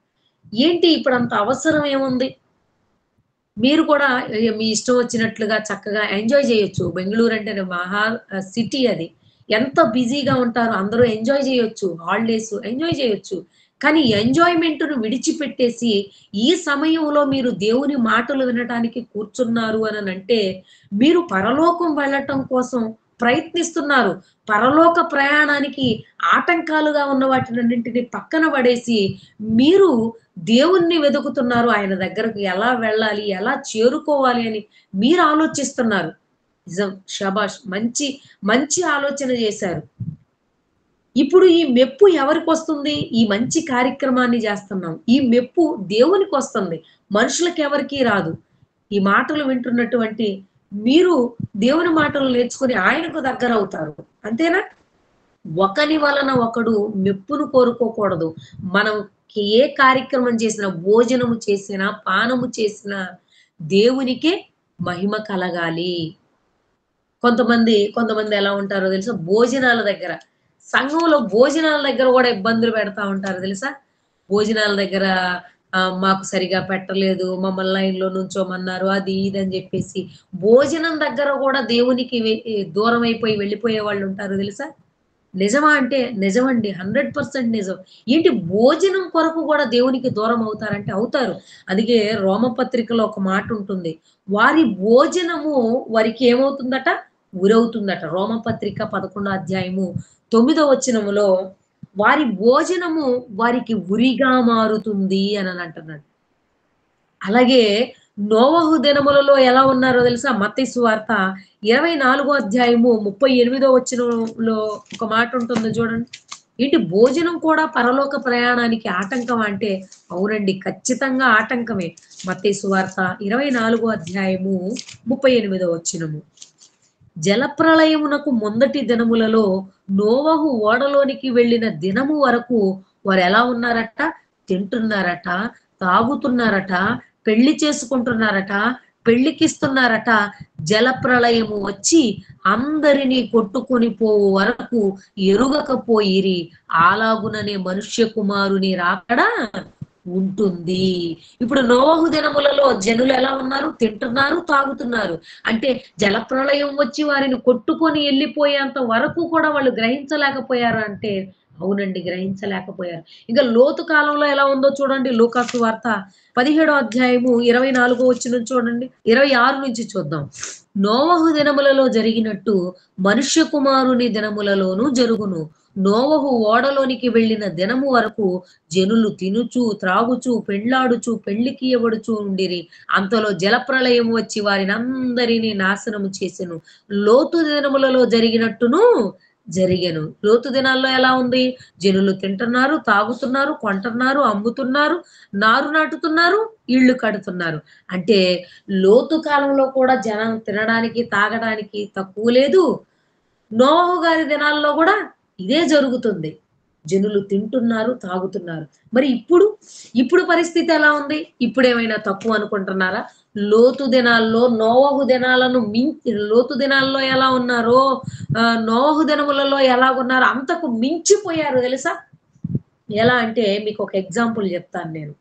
ఏంటి ఇప్పుడంత అవసరం ఏముంది? మీరు కూడా మీ ఇష్టం వచ్చినట్లుగా చక్కగా ఎంజాయ్ చేయొచ్చు. బెంగుళూరు అంటేనే మహా సిటీ అది. ఎంత బిజీగా ఉంటారో అందరూ ఎంజాయ్ చేయొచ్చు. హాలిడేస్ ఎంజాయ్ చేయొచ్చు. కానీ ఎంజాయ్‌మెంట్‌ను విడిచిపెట్టేసి, ఈ సమయంలో మీరు దేవుని మాటలు వినటానికి కూర్చున్నారు అననంటే, మీరు పరలోకం వెళ్ళటం కోసం ప్రయత్నిస్తున్నారు. పరలోక ప్రయాణానికి ఆటంకాలుగా ఉన్న వాటినన్నింటిని పక్కన పడేసి, మీరు దేవుణ్ణి వెదుకుతున్నారు. ఆయన దగ్గరకు ఎలా వెళ్ళాలి? ఎలా చేరుకోవాలి? అని మీరు ఆలోచిస్తున్నారు. నిజం. షాబాష్! మంచి, మంచి ఆలోచన జేశారు. ఇప్పుడు ఈ మెప్పు ఎవరికొస్తుంది? ఈ మంచి కార్యక్రమాన్ని జేస్తున్నాం. ఈ మెప్పు దేవునికొస్తుంది. మనుషులకెవరికీ రాదు. ఈ మాటలు వింటున్నటువంటి మీరు దేవుని మాటలు నేర్చుకొని ఆయనకు దగ్గరవుతారు. అంతేనా? ఒకని వలన ఒకడు మెప్పును కోరుకోకూడదు. మనం ఏ కార్యక్రమం చేసినా, భోజనము చేసినా, పానము చేసినా దేవునికే మహిమ కలగాలి. కొంతమంది ఎలా ఉంటారో తెలుసా? భోజనాల దగ్గర, సంఘంలో భోజనాల దగ్గర గూడా ఇబ్బందులు పెడతా ఉంటారు తెలుసా? భోజనాల దగ్గర మాకు సరిగ్గా పెట్టలేదు. మమ్మల్ని లైన్‌లో నుంచోమన్నారు. అది ఇది అని జెప్పేసి, భోజనం దగ్గర గూడా దేవునికి దూరమైపోయి వెళ్ళిపోయే వాళ్ళుంటారు తెలుసా? నిజమా అంటే నిజమండి. 100% నిజం. ఏంటి భోజనం కొరకు గూడా దేవునికి దూరం అవుతారంటే అవుతారు. అందుకే రోమపత్రికలో ఒక మాటుంటుంది. వారి భోజనము వారికి ఏమవుతుందట? ఉరవుతుందట. రోమపత్రిక 11 అధ్యాయము 9 వచనములో వారి భోజనము వారికి ఉరిగా మారుతుంది అననంటున్నాడు. అలాగే నోవహు దినములలో ఎలా ఉన్నారో తెలుసా? మత్తయి సువార్త 24 అధ్యాయము 38 వచనంలో ఒక మాట ఉంటుంది చూడండి. ఏంటి భోజనం కూడా పరలోక ప్రయాణానికి ఆటంకమా అంటే, అవునండి. ఖచ్చితంగా ఆటంకమే. మత్తయి సువార్త 24 అధ్యాయము 38 వచనము. జలప్రళయమునకు ముందటి దినములలో నోవహు ఓడలోనికి వెళ్ళిన దినము వరకు వారెలా ఉన్నారట? తింటున్నారట, తాగుతున్నారట, పెళ్లి చేసుకుంటున్నారట, పెళ్లికిస్తున్నారట. జలప్రళయము వచ్చి అందరిని కొట్టుకొని పోవు వరకు ఎరుగకపోయిరి. అలాగుననే మనుష్య కుమారుని రాకడ ఉంటుంది. ఇప్పుడు నోవహు దినములలో జనులు ఎలా ఉన్నారు? తింటున్నారు, తాగుతున్నారు. అంటే జలప్రళయం వచ్చి వారిని కొట్టుకొని ఎళ్ళిపోయేంత వరకు కూడా వాళ్ళు గ్రహించలేకపోయారు అంటే, అవునండి, గ్రహించలేకపోయారు. ఇంకా లోతు కాలంలో ఎలా ఉందో చూడండి. లూకాసు వార్త 17 అధ్యాయము 24 వచనం చూడండి. 26 నుంచి చూద్దాం. నోవహు దినములలో జరిగినట్టు మనుష్య కుమారుని దినములలోనూ జరుగును. నోవహు ఓడలోనికి వెళ్ళిన దినము వరకు జనులు తినుచు, త్రాగుచు, పెండ్లాడుచు, పెళ్లికియ్యబడుచు ఉండిరి. అంతలో జలప్రళయం వచ్చి వారినందరినీ నాశనము చేసెను. లోతు దినములలో జరిగినట్టును జరిగెను. లోతు దినాల్లో ఎలా ఉంది? జనులు తింటున్నారు, తాగుతున్నారు, కొంటున్నారు, అమ్ముతున్నారు, నారు నాటుతున్నారు, ఇళ్ళు కడుతున్నారు. అంటే లోతు కాలంలో కూడా జనం తినడానికి, తాగడానికి తక్కువ లేదు. నోవహు గారి దినాల్లో గూడా ఇదే జరుగుతుంది. జనులు తింటున్నారు, తాగుతున్నారు. మరి ఇప్పుడు పరిస్థితి ఎలా ఉంది? ఇప్పుడేమైనా తక్కువ అనుకుంటున్నారా? లోతు దినాల్లో నోవహు దినాలను లోతు దినాల్లో ఎలా ఉన్నారో నోవహు దినములలో ఎలాగున్నారో అంతకు మించిపోయారు తెలుసా? ఎలా అంటే మీకొక ఎగ్జాంపుల్ జెప్తాను నేను.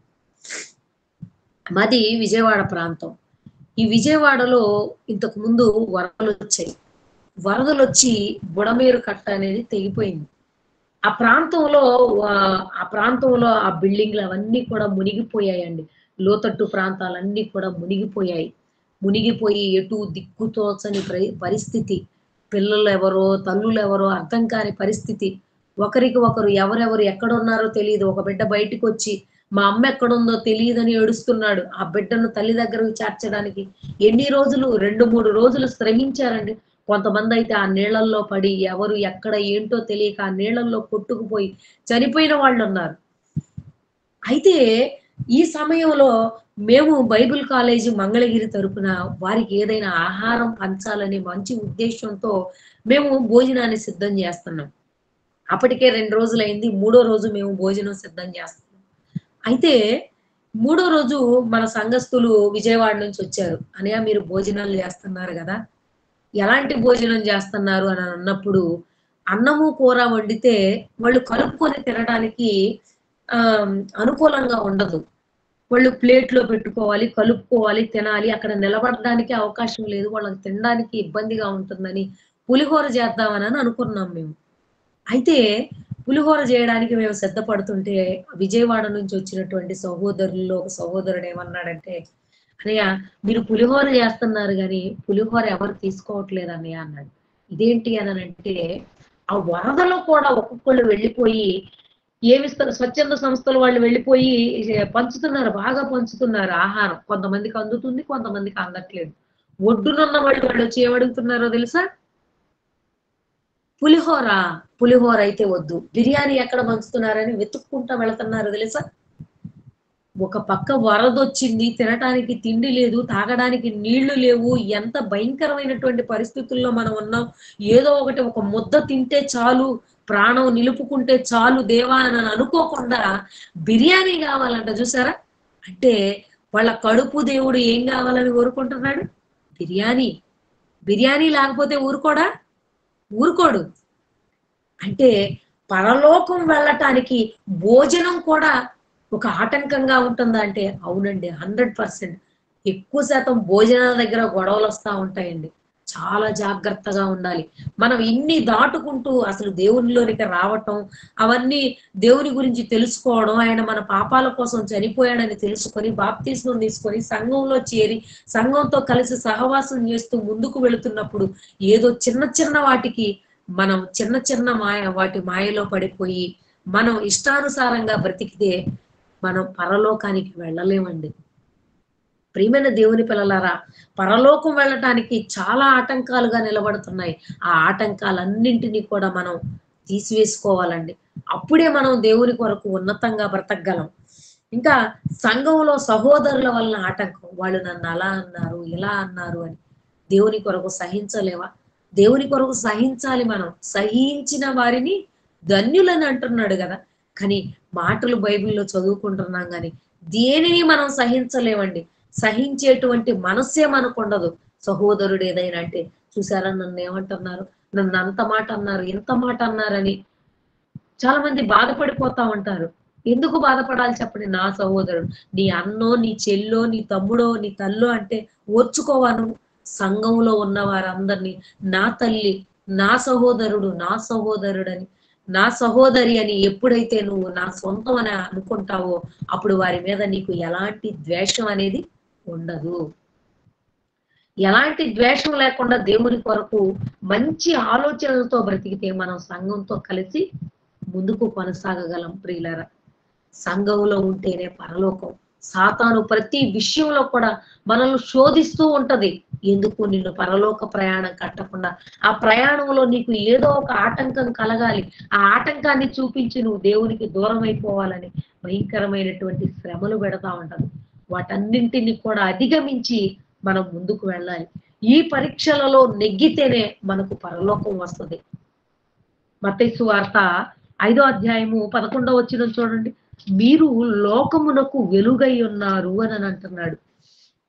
మాది విజయవాడ ప్రాంతం. ఈ విజయవాడలో ఇంతకు ముందు వరదలొచ్చాయి. వరదలొచ్చి బుడమేరు కట్ట అనేది తెగిపోయింది. ఆ ప్రాంతంలో ఆ బిల్డింగ్‌లు అవన్నీ కూడా మునిగిపోయాయండి. లోతట్టు ప్రాంతాలన్నీ కూడా మునిగిపోయాయి. మునిగిపోయి ఎటు దిక్కు తోచని పరిస్థితి. పిల్లలెవరో, తల్లులెవరో అర్థం కాని పరిస్థితి. ఒకరికి ఒకరు ఎవరెవరు ఎక్కడున్నారో తెలీదు. ఒక బిడ్డ బయటికొచ్చి మా అమ్మ ఎక్కడుందో తెలీదని ఏడుస్తున్నాడు. ఆ బిడ్డను తల్లి దగ్గరకు చేర్చడానికి ఎన్ని రోజులు 2, 3 రోజులు శ్రమించారండి. కొంతమందయితే ఆ నీళ్ళల్లో పడి ఎవరు ఎక్కడ ఏంటో తెలియక ఆ నీళ్ళల్లో కొట్టుకుపోయి చనిపోయిన వాళ్ళున్నారు. అయితే ఈ సమయంలో మేము బైబిల్ కాలేజీ మంగళగిరి తరపున వారికి ఏదైనా ఆహారం పంచాలనే మంచి ఉద్దేశ్యంతో మేము భోజనాన్ని సిద్ధం జేస్తున్నాం. అప్పటికే 2 రోజులయింది. మూడో రోజు మేము భోజనం సిద్ధం జేస్తున్నాం. అయితే మూడో రోజు మన సంఘస్థులు విజయవాడ నుంచొచ్చారు. "అన్నయ్య మీరు భోజనాలు జేస్తున్నారు గదా! ఎలాంటి భోజనం జేస్తన్నారు" అని అన్నప్పుడు, అన్నము, కూర వండితే వాళ్ళు కలుపుకొని తినడానికి అనుకూలంగా ఉండదు. వాళ్ళు ప్లేట్‌లో పెట్టుకోవాలి, కలుపుకోవాలి, తినాలి. అక్కడ నిలబడడానికి అవకాశం లేదు. వాళ్ళకి తినడానికి ఇబ్బందిగా ఉంటుందని పులిహోర చేద్దామనని అనుకున్నాం మేము. అయితే పులిహోర జేయడానికి మేము సిద్ధపడుతుంటే, విజయవాడ నుంచి వచ్చినటువంటి సహోదరుల్లో ఒక సహోదరుడు ఏమన్నాడంటే, "అన్నయ్య మీరు పులిహోర జేస్తున్నారు గానీ, పులిహోర ఎవరు తీసుకోవట్లేదు అన్నయ్య" అన్నాడు. ఇదేంటి అననంటే, ఆ వరదలో కూడా ఒక్కొక్కళ్ళు వెళ్ళిపోయి స్వచ్ఛంద సంస్థల వాళ్ళు వెళ్ళిపోయి పంచుతున్నారు. బాగా పంచుతున్నారు ఆహారం. కొంతమందికి అందుతుంది, కొంతమందికి అందట్లేదు. ఒడ్డునున్న వాళ్ళొచ్చి ఏమడుగుతున్నారో తెలుసా? పులిహోర, పులిహోర అయితే వద్దు. బిర్యానీ ఎక్కడ పంచుతున్నారని వెతుక్కుంటా వెళ్తున్నారు తెలుసా? ఒక పక్క వరదొచ్చింది. తినటానికి తిండి లేదు. తాగడానికి నీళ్లు లేవు. ఎంత భయంకరమైనటువంటి పరిస్థితుల్లో మనం ఉన్నాం. ఏదో ఒకటి ఒక ముద్ద తింటే చాలు, ప్రాణం నిలుపుకుంటే చాలు దేవా అని అనుకోకుండా బిర్యానీ గావాలంట చూసారా? అంటే వాళ్ళ కడుపు దేవుడు ఏం గావాలని కోరుకుంటున్నాడు? బిర్యానీ. బిర్యానీ లేకపోతే ఊరుకోడా? ఊరుకోడు. అంటే పరలోకం వెళ్ళటానికి భోజనం కూడా ఒక ఆటంకంగా ఉంటుందా అంటే అవునండి. 100% ఎక్కువ శాతం భోజనాల దగ్గర గొడవలొస్తా ఉంటాయండి. చాలా జాగ్రత్తగా ఉండాలి. మనం ఇన్ని దాటుకుంటూ అసలు దేవునిలోనికి రావటం, అవన్నీ దేవుని గురించి తెలుసుకోవడం, ఆయన మన పాపాల కోసం చనిపోయాడని తెలుసుకొని, బాప్తిస్మం తీసుకొని, సంఘంలో చేరి, సంఘంతో కలిసి సహవాసం చేస్తూ ముందుకు వెళుతున్నప్పుడు ఏదో చిన్న చిన్న వాటికి మనం చిన్న చిన్న వాటి మాయలో పడిపోయి, మనం ఇష్టానుసారంగా బ్రతికితే మనం పరలోకానికి వెళ్ళలేమండి. ప్రియమైన దేవుని పిల్లలారా, పరలోకం వెళ్ళటానికి చాలా ఆటంకాలుగా నిలబడుతున్నాయి. ఆ ఆటంకాలన్నింటినీ కూడా మనం తీసివేసుకోవాలండి. అప్పుడే మనం దేవుని కొరకు ఉన్నతంగా బ్రతకగలం. ఇంకా సంఘంలో సహోదరుల వలన ఆటంకం. వాళ్ళు నన్ను అలా అన్నారు, ఇలా అన్నారు అని. దేవుని కొరకు సహించలేవా? దేవుని కొరకు సహించాలి మనం. సహించిన వారిని ధన్యులని అంటున్నాడు గదా! కానీ మాటలు బైబిల్‌లో చదువుకుంటున్నాం గానీ, దేనిని మనం సహించలేమండి. సహించేటువంటి మనస్సే మనకుండదు. సహోదరుడు ఏదైనా అంటే, చూసారా నన్నేమంటున్నారు? నన్నంత మాట అన్నారు, ఇంత మాట అన్నారని చాలా మంది బాధపడిపోతా ఉంటారు. ఎందుకు బాధపడాలి చెప్పండి? నా సహోదరుడు. నీ అన్నో, నీ చెల్లో, నీ తమ్ముడో, నీ తల్లో అంటే ఓర్చుకోవా నువ్వు? సంఘంలో ఉన్న వారందరిని నా తల్లి, నా సహోదరుడు, నా సహోదరుడని నా సహోదరి అని ఎప్పుడైతే నువ్వు నా సొంతం అని అనుకుంటావో అప్పుడు వారి మీద నీకు ఎలాంటి ద్వేషం అనేది ఉండదు. ఎలాంటి ద్వేషం లేకుండా దేవుని కొరకు మంచి ఆలోచనలతో బ్రతికితే మనం సంఘంతో కలిసి ముందుకు కొనసాగగలం ప్రియులారా. సంఘంలో ఉంటేనే పరలోకం. సాతాను ప్రతి విషయంలో కూడా మనల్ని శోధిస్తూ ఉంటది. ఎందుకు నిన్ను పరలోక ప్రయాణం కట్టకుండా, ఆ ప్రయాణంలో నీకు ఏదో ఒక ఆటంకం కలగాలి, ఆ ఆటంకాన్ని చూపించి నువ్వు దేవునికి దూరం అయిపోవాలని భయంకరమైనటువంటి శ్రమలు పెడతా ఉంటది. వాటన్నింటినీ కూడా అధిగమించి మనం ముందుకు వెళ్ళాలి. ఈ పరీక్షలలో నెగ్గితేనే మనకు పరలోకం వస్తుంది. మత్తయి సువార్త 5వ అధ్యాయము 11వ వచనం చూడండి. మీరు లోకమునకు వెలుగై ఉన్నారు అని అంటున్నాడు.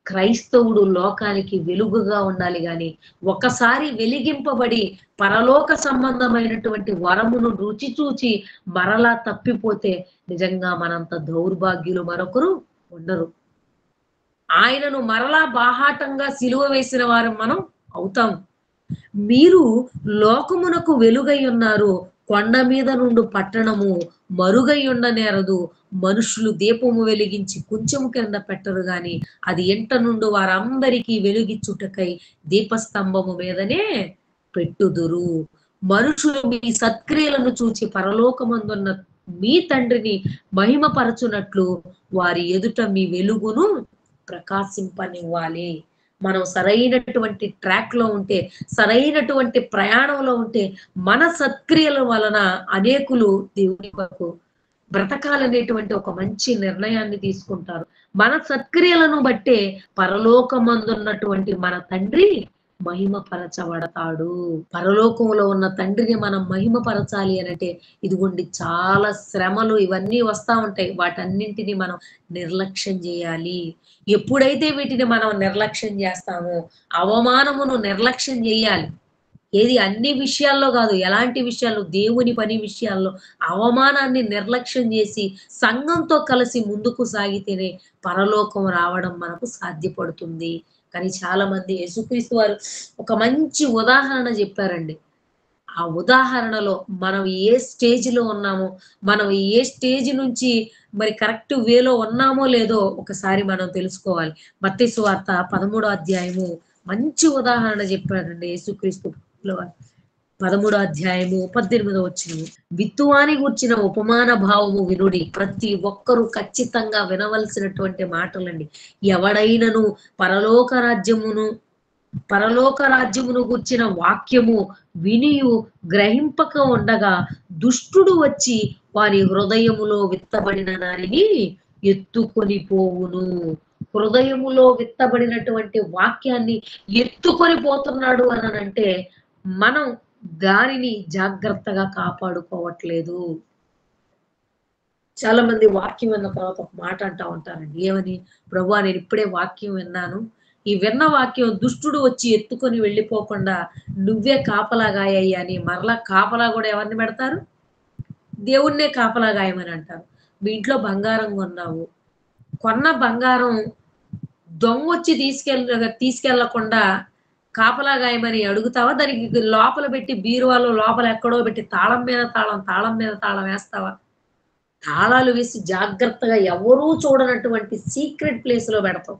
క్రైస్తవుడు లోకానికి వెలుగుగా ఉండాలి గాని ఒకసారి వెలిగింపబడి పరలోక సంబంధమైనటువంటి వరమును రుచి చూచి మరలా తప్పిపోతే నిజంగా మనంత దౌర్భాగ్యులు మరొకరు ఉండరు. ఆయనను మరలా బాహాటంగా సిలువ వేసిన వారు మనం అవుతాం. మీరు లోకమునకు వెలుగై ఉన్నారు. కొండ మీద నుండి పట్టణము మరుగై ఉండనేరదు. మనుషులు దీపము వెలిగించి కొంచెము కింద పెట్టరు గాని అది ఎంట నుండి వారందరికీ వెలుగిచ్చుటకై దీపస్తంభము మీదనే పెట్టుదురు. మనుషులు మీ సత్క్రియలను చూచి పరలోకమందున్న మీ తండ్రిని మహిమపరచునట్లు వారి ఎదుట మీ వెలుగును ప్రకాశింపనివ్వాలి. మనం సరైనటువంటి ట్రాక్ లో ఉంటే, సరైనటువంటి ప్రయాణంలో ఉంటే మన సత్క్రియల వలన అనేకులు దేవుని కొరకు బ్రతకాలనేటువంటి ఒక మంచి నిర్ణయాన్ని తీసుకుంటారు. మన సత్క్రియలను బట్టే పరలోకమందున్నటువంటి మన తండ్రి మహిమపరచబడతాడు. పరలోకంలో ఉన్న తండ్రిని మనం మహిమపరచాలి అనంటే ఇదిగోండి చాలా శ్రమలు ఇవన్నీ వస్తా ఉంటాయి. వాటన్నింటినీ మనం నిర్లక్ష్యం చేయాలి. ఎప్పుడైతే వీటిని మనం నిర్లక్ష్యం చేస్తామో అవమానమును నిర్లక్ష్యం చేయాలి. ఏది అన్ని విషయాల్లో కాదు, ఎలాంటి విషయాల్లో, దేవుని పని విషయాల్లో అవమానాన్ని నిర్లక్ష్యం చేసి సంఘంతో కలిసి ముందుకు సాగితేనే పరలోకం రావడం మనకు సాధ్యపడుతుంది. కానీ చాలా మంది యేసుక్రీస్తు వారు ఒక మంచి ఉదాహరణ చెప్పారండి. ఆ ఉదాహరణలో మనం ఏ స్టేజ్ లో ఉన్నామో, మనం ఏ స్టేజ్ నుంచి మరి కరెక్ట్ వేలో ఉన్నామో లేదో ఒకసారి మనం తెలుసుకోవాలి. మత్తయి సువార్త 13వ అధ్యాయము మంచి ఉదాహరణ చెప్పాడండి యేసుక్రీస్తు వారు. 13వ అధ్యాయము 18వ వచనము. విత్తువాని గూర్చిన ఉపమాన భావము వినుడి. ప్రతి ఒక్కరూ ఖచ్చితంగా వినవలసినటువంటి మాటలండి. ఎవడైనను పరలోక రాజ్యమును గూర్చిన వాక్యము వినియు గ్రహింపక ఉండగా దుష్టుడు వచ్చి వారి హృదయములో విత్తబడిన దానిని ఎత్తుకొని పోవును. హృదయములో విత్తబడినటువంటి వాక్యాన్ని ఎత్తుకొని పోతున్నాడు అని అంటే మనం దానిని జాగ్రత్తగా కాపాడుకోవట్లేదు. చాలా మంది వాక్యం విన్న తర్వాత ఒక మాట అంటా ఉంటారండి. ఏమని? ప్రభువా, నేను ఇప్పుడే వాక్యం విన్నాను. ఈ విన్న వాక్యం దుష్టుడు వచ్చి ఎత్తుకొని వెళ్ళిపోకుండా నువ్వే కాపలాగాయ్యా అని మరలా కాపలా కూడా ఎవరిని పెడతారు? దేవుణ్ణే కాపలాగాయమని అంటారు. మీ ఇంట్లో బంగారం కొన్నావు. కొన్న బంగారం దొంగ వచ్చి తీసుకెళ్లకుండా కాపలాగాయమని అడుగుతావా? దానికి లోపల పెట్టి బీరువాలో లోపల ఎక్కడో పెట్టి తాళం మీద తాళం వేస్తావా? తాళాలు వేసి జాగ్రత్తగా ఎవరూ చూడనటువంటి సీక్రెట్ ప్లేస్ లో పెడతాం.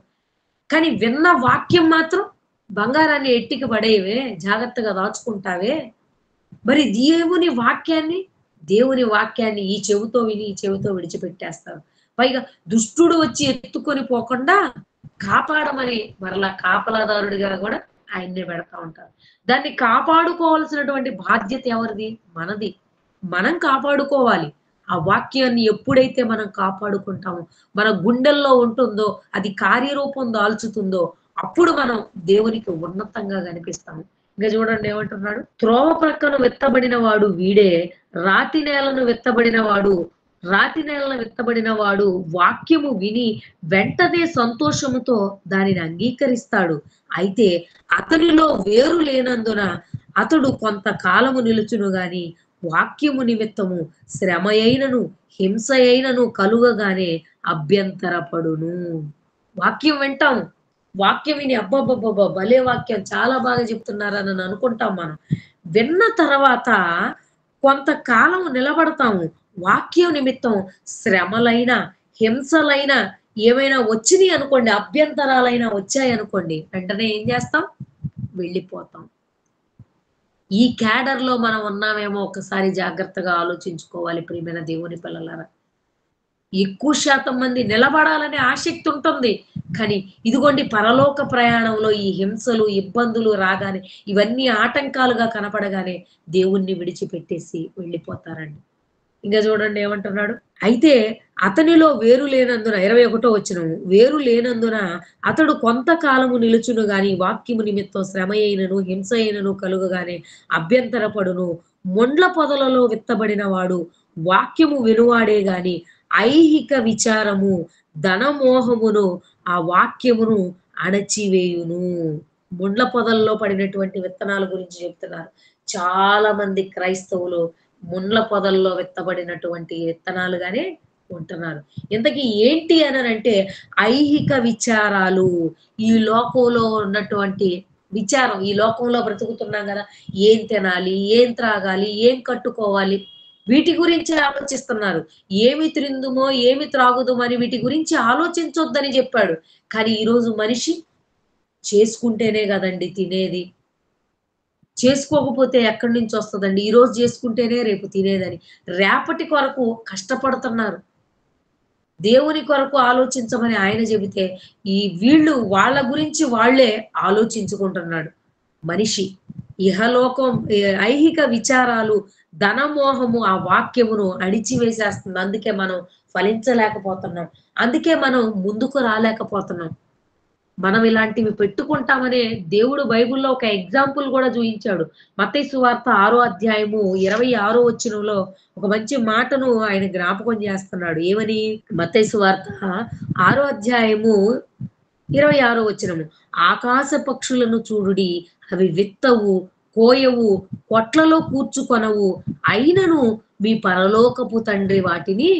కానీ విన్న వాక్యం మాత్రం బంగారాన్ని ఎట్టికి పడేవే, జాగ్రత్తగా దాచుకుంటావే. మరి దేవుని వాక్యాన్ని ఈ చెవితో విని ఈ చెవితో విడిచిపెట్టేస్తారు. పైగా దుష్టుడు వచ్చి ఎత్తుకొని పోకుండా కాపాడమని మరలా కాపలాదారుడిగా కూడా ఆయన్నే పెడతా ఉంటారు. దాన్ని కాపాడుకోవాల్సినటువంటి బాధ్యత ఎవరిది? మనది. మనం కాపాడుకోవాలి. ఆ వాక్యాన్ని ఎప్పుడైతే మనం కాపాడుకుంటామో, మన గుండెల్లో ఉంటుందో, అది కార్యరూపం దాల్చుతుందో అప్పుడు మనం దేవునికి ఉన్నతంగా కనిపిస్తాము. ఇంకా చూడండి ఏమంటున్నాడు? త్రోవ ప్రక్కన విత్తబడిన వాడు వీడే. రాతి నేలను విత్తబడిన వాడు వాక్యము విని వెంటనే సంతోషముతో దానిని అంగీకరిస్తాడు. అయితే అతనిలో వేరు లేనందున అతడు కొంతకాలము నిలుచును గాని వాక్యము నిమిత్తము శ్రమ అయినను హింస అయినను కలుగగానే అభ్యంతరపడును. వాక్యం వింటాం. వాక్యం విని అబ్బబ్బబ్బబ్బా భలే వాక్యం, చాలా బాగా చెప్తున్నారని అనుకుంటాం. మనం విన్న తర్వాత కొంతకాలం నిలబడతాము. వాక్యం నిమిత్తం శ్రమలైన, హింసలైన ఏమైనా వచ్చినాయి అనుకోండి, అభ్యంతరాలైనా వచ్చాయనుకోండి, వెంటనే ఏం చేస్తాం? వెళ్ళిపోతాం. ఈ క్యాడర్‌లో మనం ఉన్నామేమో ఒకసారి జాగ్రత్తగా ఆలోచించుకోవాలి ప్రియమైన దేవుని పిల్లలారా. ఎక్కువ శాతం మంది నిలబడాలనే ఆసక్తి ఉంటుంది. కానీ ఇదిగోండి పరలోక ప్రయాణంలో ఈ హింసలు, ఇబ్బందులు రాగానే, ఇవన్నీ ఆటంకాలుగా కనపడగానే దేవుణ్ణి విడిచిపెట్టేసి వెళ్ళిపోతారండి. ఇంక చూడండి ఏమంటున్నాడు? అయితే అతనిలో వేరు లేనందున 21 వచనం. వేరు లేనందున అతడు కొంతకాలము నిలుచును గాని వాక్యము నిమిత్తం శ్రమ అయినను, హింస అయినను కలుగగానే అభ్యంతరపడును. ముండ్ల పొదలలో విత్తబడిన వాడు వాక్యము వినువాడే గాని ఐహిక విచారము, ధనమోహమును ఆ వాక్యమును అణచివేయును. ముండ్ల పొదల్లో పడినటువంటి విత్తనాల గురించి చెప్తున్నారు. చాలా మంది క్రైస్తవులు ముండ్ల పొదల్లో విత్తబడినటువంటి విత్తనాలుగానే ఉంటున్నారు. ఇంతకీ ఏంటి అనంటే ఐహిక విచారాలు. ఈ లోకంలో ఉన్నటువంటి విచారం. ఈ లోకంలో బ్రతుకుతున్నాం గదా! ఏం తినాలి? ఏం త్రాగాలి? ఏం కట్టుకోవాలి? వీటి గురించి ఆలోచిస్తున్నారు. ఏమి త్రిందుమో, ఏమి త్రాగుదుమని వీటి గురించి ఆలోచించొద్దని జెప్పాడు. కానీ ఈరోజు మనిషి చేసుకుంటేనే గదండీ తినేది. చేసుకోకపోతే ఎక్కడి నుంచొస్తదండి? ఈరోజు జేసుకుంటేనే రేపు తినేదని. రేపటి కొరకు కష్టపడుతున్నారు. దేవుని కొరకు ఆలోచించమని ఆయన చెబితే, వీళ్ళు వాళ్ళ గురించి వాళ్ళే ఆలోచించుకుంటున్నాడు మనిషి. ఇహలోకం ఐహిక విచారాలు, ధనమోహము ఆ వాక్యమును అణిచివేసేస్తుంది. అందుకే మనం ఫలించలేకపోతున్నాం. అందుకే మనం ముందుకు రాలేకపోతున్నాం. మనం ఇలాంటివి పెట్టుకుంటామనే దేవుడు బైబిల్‌లో ఒక ఎగ్జాంపుల్ గూడా చూయించాడు. మత్తయి సువార్త 6 అధ్యాయము 26 వచనంలో ఒక మంచి మాటను ఆయన జ్ఞాపకం చేస్తున్నాడు. ఏమని? మత్తయి సువార్త 6 అధ్యాయము 26 వచనము. ఆకాశ పక్షులను చూడుడి, అవి విత్తవు, కోయవు, కొట్లలో కూర్చుకొనవు. అయినను మీ పరలోకపు తండ్రి వాటిని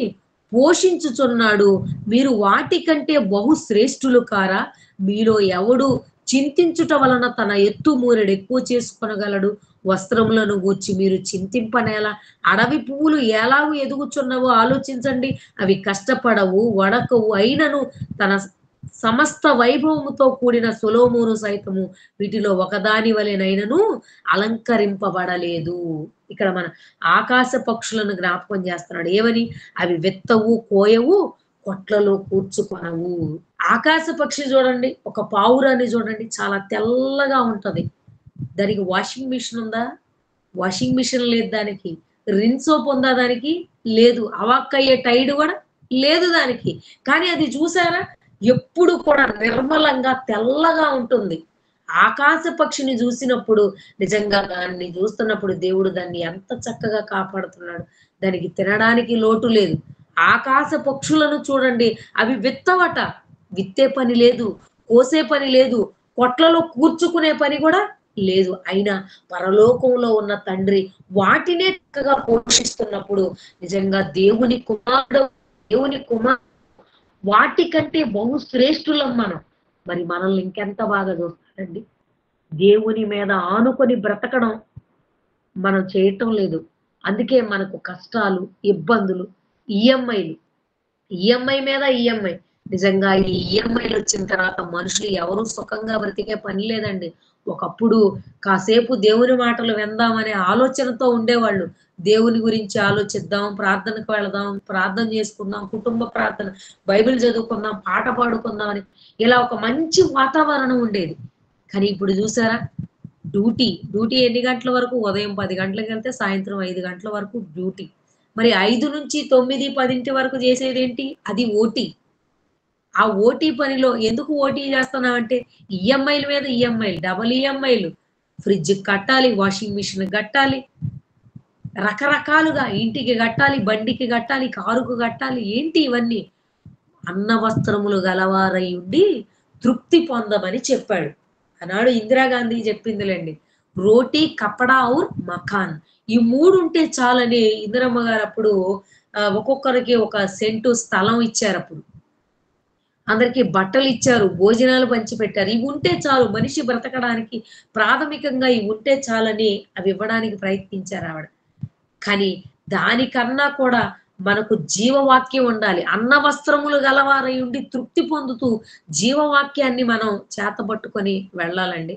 పోషించుచున్నాడు. మీరు వాటికంటే బహు శ్రేష్ఠులు కారా? మీలో ఎవడు చింతించుట వలన తన ఎత్తు మూరెడు ఎక్కువ చేసుకొనగలడు? వస్త్రములను గూర్చి మీరు చింతింపనేలా? అడవి పువ్వులు ఎలాగు ఎదుగుచున్నవో ఆలోచించండి. అవి కష్టపడవు, వడకవు. అయినను తన సమస్త వైభవముతో కూడిన సొలొమోను సైతము వీటిలో ఒకదాని వలెనైనను అలంకరింపబడలేదు. ఇక్కడ మన ఆకాశ పక్షులను జ్ఞాపకం చేస్తున్నాడు. ఏమని? అవి విత్తవు, కోయవు, కొట్లలో కూర్చుకొనవు. ఆకాశ పక్షి చూడండి, ఒక పావురాన్ని చూడండి, చాలా తెల్లగా ఉంటది. దానికి వాషింగ్ మిషన్ ఉందా? వాషింగ్ మిషన్ లేదు దానికి. రిన్ సోప్ ఉందా దానికి? లేదు. అవాక్కయ్యే టైడ్ కూడా లేదు దానికి. కానీ అది చూసారా? ఎప్పుడు కూడా నిర్మలంగా తెల్లగా ఉంటుంది. ఆకాశ పక్షిని చూసినప్పుడు నిజంగా దాన్ని చూస్తున్నప్పుడు దేవుడు దాన్ని ఎంత చక్కగా కాపాడుతున్నాడు. దానికి తినడానికి లోటు లేదు. ఆకాశ పక్షులను చూడండి, అవి విత్తవట. విత్తే పని లేదు, కోసే పని లేదు, కొట్లలో కూర్చుకునే పని కూడా లేదు. అయినా పరలోకంలో ఉన్న తండ్రి వాటినే చక్కగా పోషిస్తున్నప్పుడు నిజంగా దేవుని కుమారుడు వాటికంటే బహు శ్రేష్ఠులం మనం. మరి మనల్ని ఇంకెంత బాగా చూస్తాడండి. దేవుని మీద ఆనుకొని బ్రతకడం మనం చేయటం లేదు. అందుకే మనకు కష్టాలు, ఇబ్బందులు, ఈఎంఐలు. ఈఎంఐ మీద ఈఎంఐ. నిజంగా ఈ ఈఎంఐలు వచ్చిన తర్వాత మనుషులు ఎవరు సుఖంగా బ్రతికే పని లేదండి. ఒకప్పుడు కాసేపు దేవుని మాటలు విందామనే ఆలోచనతో ఉండేవాళ్ళు. దేవుని గురించి ఆలోచిద్దాం, ప్రార్థనకు వెళదాం, ప్రార్థన చేసుకుందాం, కుటుంబ ప్రార్థన, బైబిల్ చదువుకుందాం, పాట పాడుకుందాం అని ఇలా ఒక మంచి వాతావరణం ఉండేది. కానీ ఇప్పుడు చూసారా? డ్యూటీ ఎన్ని గంటల వరకు? ఉదయం 10 గంటలకెళ్తే సాయంత్రం 5 గంటల వరకు డ్యూటీ. మరి 5 నుంచి 9, 10 వరకు చేసేదేంటి? అది ఓటీ. ఆ ఓటీ పనిలో ఎందుకు ఓటీ చేస్తున్నామంటే ఈఎంఐల మీద ఈఎంఐలు, డబుల్ ఈఎంఐలు, ఫ్రిడ్జ్‌కి కట్టాలి, వాషింగ్ మిషన్ కట్టాలి, రకరకాలుగా ఇంటికి కట్టాలి, బండికి కట్టాలి, కారుకు కట్టాలి. ఏంటి ఇవన్నీ? అన్న వస్త్రములు గలవారై ఉండి తృప్తి పొందమని చెప్పాడు. ఆనాడు ఇందిరాగాంధీ చెప్పిందిలేండి. రోటీ, కపడా ఔర్ మకాన్. ఈ 3 ఉంటే చాలని ఇందిరమ్మ గారు అప్పుడు ఒక్కొక్కరికి ఒక సెంటు స్థలం ఇచ్చారప్పుడు. అందరికి బట్టలిచ్చారు, భోజనాలు పంచిపెట్టారు. ఇవి ఉంటే చాలు మనిషి బ్రతకడానికి, ప్రాథమికంగా ఇవి ఉంటే చాలని అవి ఇవ్వడానికి ప్రయత్నించారావిడ. కానీ దానికన్నా కూడా మనకు జీవవాక్యం ఉండాలి. అన్న వస్త్రములు గలవారై ఉండి తృప్తి పొందుతూ జీవవాక్యాన్ని మనం చేతబట్టుకొని వెళ్ళాలండి.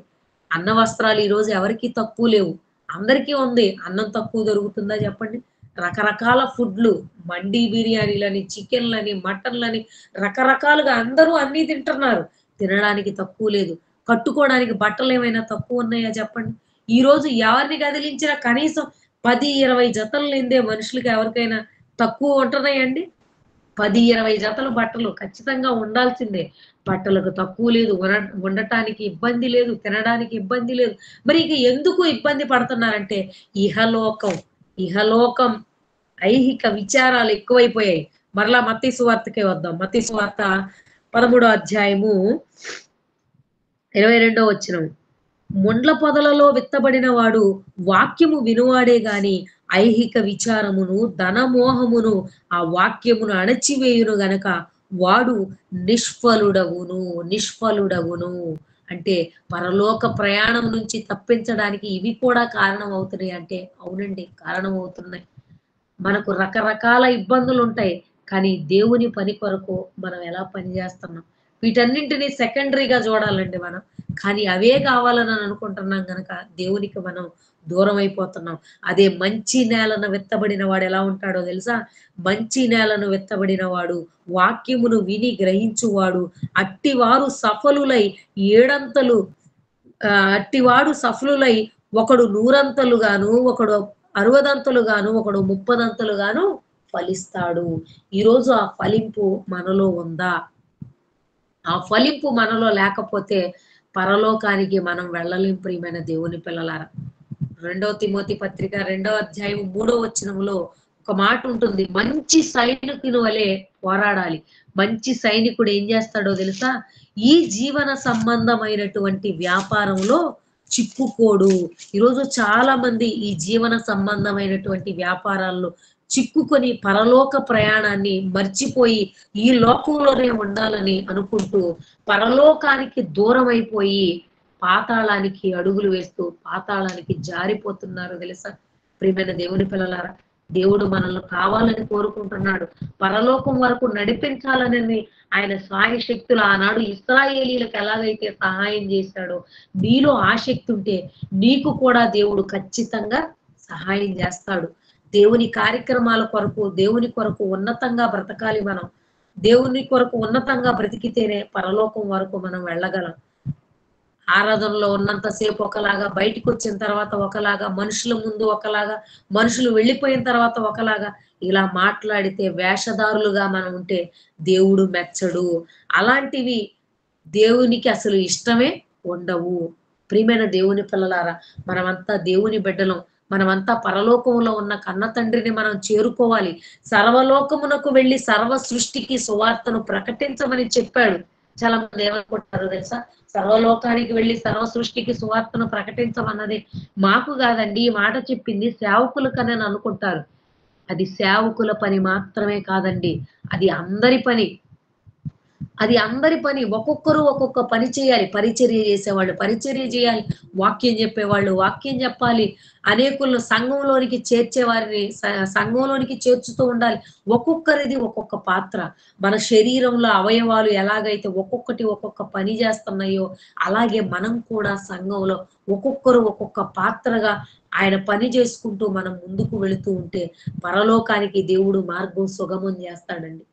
అన్న వస్త్రాలు ఈరోజు ఎవరికీ తక్కువ లేవు. అందరికీ ఉంది. అన్నం తక్కువ దొరుకుతుందా చెప్పండి? రకరకాల ఫుడ్లు, మండీ బిర్యానీలని, చికెన్‌లని, మటన్‌లని రకరకాలుగా అందరూ అన్నీ తింటున్నారు. తినడానికి తక్కువ లేదు. కట్టుకోవడానికి బట్టలేమైనా తక్కువున్నాయా చెప్పండి? ఈరోజు ఎవరిని కదిలించినా కనీసం 10, 20 జతలు లేనిదే మనుషులకి ఎవరికైనా తక్కువ ఉంటున్నాయండి? 10, 20 జతలు బట్టలు ఖచ్చితంగా ఉండాల్సిందే. బట్టలకు తక్కువ లేదు. ఉండటానికి ఇబ్బంది లేదు. తినడానికి ఇబ్బంది లేదు. మరి ఇక ఎందుకు ఇబ్బంది పడుతున్నారంటే ఇహలోకం, ఇహలోకం ఐహిక విచారాలు ఎక్కువైపోయాయి. మరలా మత్తయి సువార్తకే వద్దాం. మత్తయి సువార్త 13 అధ్యాయము 22 వచనం. ముండ్ల పొదలలో విత్తబడిన వాడు వాక్యము వినువాడే గాని ఐహిక విచారమును ధనమోహమును ఆ వాక్యమును అణచివేయును గనక వాడు నిష్ఫలుడవును నిష్ఫలుడవును. అంటే పరలోక ప్రయాణం నుంచి తప్పించడానికి ఇవి కూడా కారణం అవుతున్నాయి అంటే అవునండి, కారణం అవుతున్నాయి. మనకు రకరకాల ఇబ్బందులుంటాయి. కానీ దేవుని పని కొరకు మనం ఎలా పని చేస్తున్నాం? వీటన్నింటిని సెకండరీగా చూడాలండి మనం. కానీ అవే కావాలని అనుకుంటున్నాం గనక దేవునికి మనం దూరం అయిపోతున్నాం. అదే మంచి నేలను విత్తబడిన వాడు ఎలా ఉంటాడో తెలుసా? మంచి నేలను విత్తబడిన వాడు వాక్యమును విని గ్రహించువాడు అట్టివారు సఫలులై ఏడంతలు అట్టివాడు సఫలులై ఒకడు 100 ఒకడు 60 ఒకడు 30 ఫలిస్తాడు. ఈరోజు ఆ ఫలింపు మనలో ఉందా? ఆ ఫలింపు మనలో లేకపోతే పరలోకానికి మనం వెళ్ళలేం ప్రియమైన దేవుని పిల్లలారా. 2 తిమోతి పత్రిక 2వ అధ్యాయం 3వ వచనములో ఒక మాట ఉంటుంది. మంచి సైనికుని వలె పోరాడాలి. మంచి సైనికుడు ఏం చేస్తాడో తెలుసా? ఈ జీవన సంబంధమైనటువంటి వ్యాపారంలో చిక్కుకోడు. ఈరోజు చాలా మంది ఈ జీవన సంబంధమైనటువంటి వ్యాపారాల్లో చిక్కుకొని పరలోక ప్రయాణాన్ని మర్చిపోయి ఈ లోకంలోనే ఉండాలని అనుకుంటూ పరలోకానికి దూరం అయిపోయి పాతాళానికి అడుగులు వేస్తూ పాతాళానికి జారిపోతున్నారు తెలుసా? ప్రియమైన దేవుని పిల్లలారా, దేవుడు మనల్ని కావాలని కోరుకుంటున్నాడు. పరలోకం వరకు నడిపించాలని ఆయన సాయశక్తులు ఆనాడు ఇశ్రాయేలీలకు ఎలాగైతే సహాయం చేశాడో నీలో ఆసక్తి ఉంటే నీకు కూడా దేవుడు ఖచ్చితంగా సహాయం చేస్తాడు. దేవుని కార్యక్రమాల కొరకు దేవుని కొరకు ఉన్నతంగా బ్రతకాలి మనం. దేవుని కొరకు ఉన్నతంగా బ్రతికితేనే పరలోకం వరకు మనం వెళ్ళగలం. ఆరాధనలో ఉన్నంత సేపు ఒకలాగా, బయటికి వచ్చిన తర్వాత ఒకలాగా, మనుషుల ముందు ఒకలాగా, మనుషులు వెళ్ళిపోయిన తర్వాత ఒకలాగా ఇలా మాట్లాడితే వేషధారులుగా మనం ఉంటే దేవుడు మెచ్చడు. అలాంటివి దేవునికి అసలు ఇష్టమే ఉండవు. ప్రియమైన దేవుని పిల్లలారా, మనమంతా దేవుని బిడ్డలం. మనమంతా పరలోకంలో ఉన్న కన్న తండ్రిని మనం చేరుకోవాలి. సర్వలోకమునకు వెళ్ళి సర్వ సృష్టికి సువార్తను ప్రకటించమని చెప్పాడు. చాలా మంది ఏమనుకుంటారు తెలుసా? సర్వలోకానికి వెళ్ళి సర్వ సృష్టికి సువార్తను ప్రకటించమన్నది మాకు కాదండి, ఈ మాట చెప్పింది సేవకులకని అనుకుంటారు. అది సేవకుల పని మాత్రమే కాదండి, అది అందరి పని. అది అందరి పని. ఒక్కొక్కరు ఒక్కొక్క పని చేయాలి. పరిచర్య చేసేవాళ్ళు పరిచర్య చేయాలి. వాక్యం చెప్పేవాళ్ళు వాక్యం చెప్పాలి. అనేకులను సంఘంలోనికి చేర్చే వారిని సంఘంలోనికి చేర్చుతూ ఉండాలి. ఒక్కొక్కరిది ఒక్కొక్క పాత్ర. మన శరీరంలో అవయవాలు ఎలాగైతే ఒక్కొక్కటి ఒక్కొక్క పని చేస్తున్నాయో అలాగే మనం కూడా సంఘంలో ఒక్కొక్కరు ఒక్కొక్క పాత్రగా ఆయన పని చేసుకుంటూ మనం ముందుకు వెళుతూ ఉంటే పరలోకానికి దేవుడు మార్గం సుగమం చేస్తాడండి.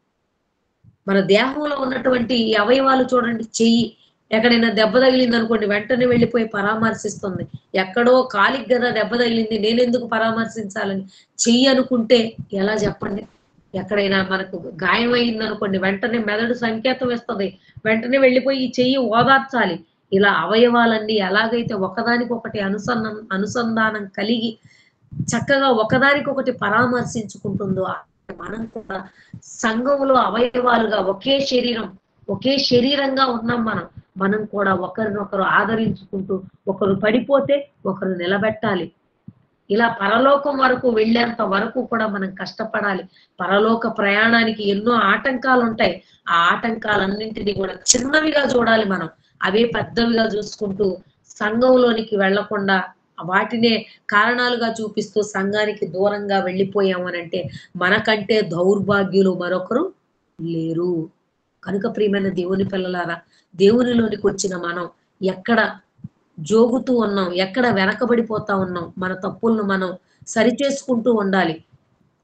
మన దేహంలో ఉన్నటువంటి ఈ అవయవాలు చూడండి, చెయ్యి ఎక్కడైనా దెబ్బ తగిలింది అనుకోండి వెంటనే వెళ్ళిపోయి పరామర్శిస్తుంది. ఎక్కడో కాలికి కదా దెబ్బ తగిలింది, నేనెందుకు పరామర్శించాలని చెయ్యి అనుకుంటే ఎలా చెప్పండి? ఎక్కడైనా మనకు గాయం అయింది అనుకోండి వెంటనే మెదడు సంకేతం ఇస్తుంది, వెంటనే వెళ్ళిపోయి ఈ చెయ్యి ఓదార్చాలి. ఇలా అవయవాలన్నీ ఎలాగైతే ఒకదానికొకటి అనుసంధానం కలిగి చక్కగా ఒకదానికొకటి పరామర్శించుకుంటుందో మనం కూడా సంఘంలో అవయవాలుగా ఒకే శరీరంగా ఉన్నాం. మనం కూడా ఒకరినొకరు ఆదరించుకుంటూ ఒకరు పడిపోతే ఒకరు నిలబెట్టాలి. ఇలా పరలోకం వరకు వెళ్ళేంత వరకు కూడా మనం కష్టపడాలి. పరలోక ప్రయాణానికి ఎన్నో ఆటంకాలు ఉంటాయి. ఆ ఆటంకాలన్నింటినీ కూడా చిన్నవిగా చూడాలి మనం. అవే పెద్దవిగా చూసుకుంటూ సంఘంలోనికి వెళ్లకుండా వాటినే కారణాలుగా చూపిస్తూ సంఘానికి దూరంగా వెళ్ళిపోయాము అనంటే మనకంటే దౌర్భాగ్యులు మరొకరు లేరు. కనుక ప్రియమైన దేవుని పిల్లలారా, దేవునిలోనికి వచ్చిన మనం ఎక్కడ జోగుతూ ఉన్నాం, ఎక్కడ వెనకబడిపోతా ఉన్నాం, మన తప్పులను మనం సరిచేసుకుంటూ ఉండాలి.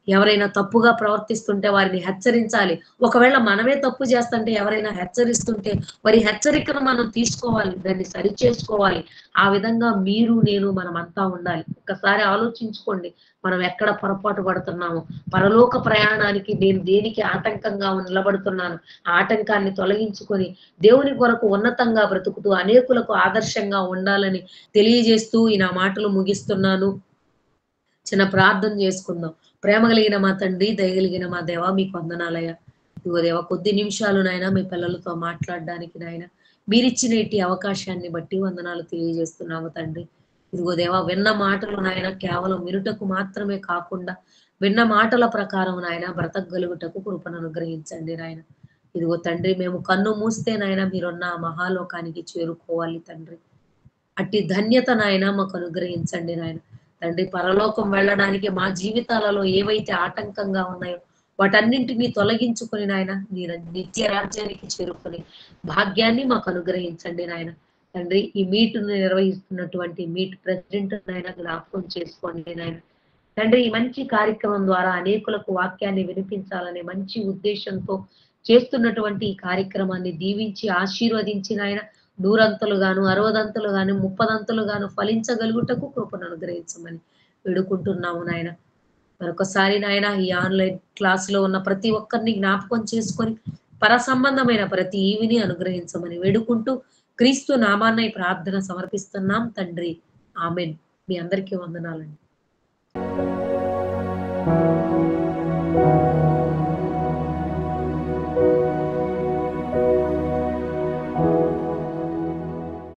ఎవరైనా తప్పుగా ప్రవర్తిస్తుంటే వారిని హెచ్చరించాలి. ఒకవేళ మనమే తప్పు చేస్తంటే ఎవరైనా హెచ్చరిస్తుంటే వారి హెచ్చరికను మనం తీసుకోవాలి. దాన్ని సరిచేసుకోవాలి. ఆ విధంగా మీరు, నేను మనమంతా ఉండాలి. ఒక్కసారి ఆలోచించుకోండి. మనం ఎక్కడ పొరపాటు పడుతున్నామో. పరలోక ప్రయాణానికి నేను దేనికి ఆటంకంగా నిలబడుతున్నాను. ఆ ఆటంకాన్ని తొలగించుకొని దేవుని కొరకు ఉన్నతంగా బ్రతుకుతూ అనేకులకు ఆదర్శంగా ఉండాలని తెలియజేస్తూ ఈ నా మాటలు ముగిస్తున్నాను. చిన్న ప్రార్థన చేసుకుందాం. ప్రేమ కలిగిన మా తండ్రి, దయ కలిగిన మా దేవ మీకు వందనాలయ్యా. ఇదిగో దేవా కొద్ది నిమిషాలు నాయన మీ పిల్లలతో మాట్లాడడానికి నాయన మీరిచ్చిన ఇట్టి అవకాశాన్ని బట్టి వందనాలు తెలియజేస్తున్నాము తండ్రి. ఇదిగో దేవా విన్న మాటలు నాయన కేవలం వినుటకు మాత్రమే కాకుండా విన్న మాటల ప్రకారం నాయన బ్రతకగలుగుటకు కృపను అనుగ్రహించండి నాయన. ఇదిగో తండ్రి మేము కన్ను మూస్తే నాయన మీరున్న ఆ మహాలోకానికి చేరుకోవాలి తండ్రి. అట్టి ధన్యత నాయన మాకు అనుగ్రహించండి నాయన. తండ్రి పరలోకం వెళ్ళడానికి మా జీవితాలలో ఏవైతే ఆటంకంగా ఉన్నాయో వాటన్నింటినీ తొలగించుకొని నాయన మీరు నిత్య రాజ్యానికి చేరుకొని భాగ్యాన్ని మాకు అనుగ్రహించండి నాయన. తండ్రి ఈ మీటును నిర్వహిస్తున్నటువంటి మీట్ ప్రెసిడెంట్ నాయన జ్ఞాపకం చేసుకోండి నాయన. తండ్రి ఈ మంచి కార్యక్రమం ద్వారా అనేకులకు వాక్యాన్ని వినిపించాలనే మంచి ఉద్దేశంతో చేస్తున్నటువంటి ఈ కార్యక్రమాన్ని దీవించి ఆశీర్వదించిన ఆయన నూరంతలుగాను, అరవదంతలుగాను, ముప్పదంతలుగాను ఫలించగలుగుటకు కృపను అనుగ్రహించమని వేడుకుంటున్నాము నాయన. మరొకసారి నాయన ఈ ఆన్‌లైన్ క్లాస్‌లో ఉన్న ప్రతి ఒక్కరిని జ్ఞాపకం చేసుకొని పరసంబంధమైన ప్రతి ఈవిని అనుగ్రహించమని వేడుకుంటూ క్రీస్తు నామాన్న ఈ ప్రార్థన సమర్పిస్తున్నాం తండ్రి. ఆమేన్. మీ అందరికీ వందనాలండి.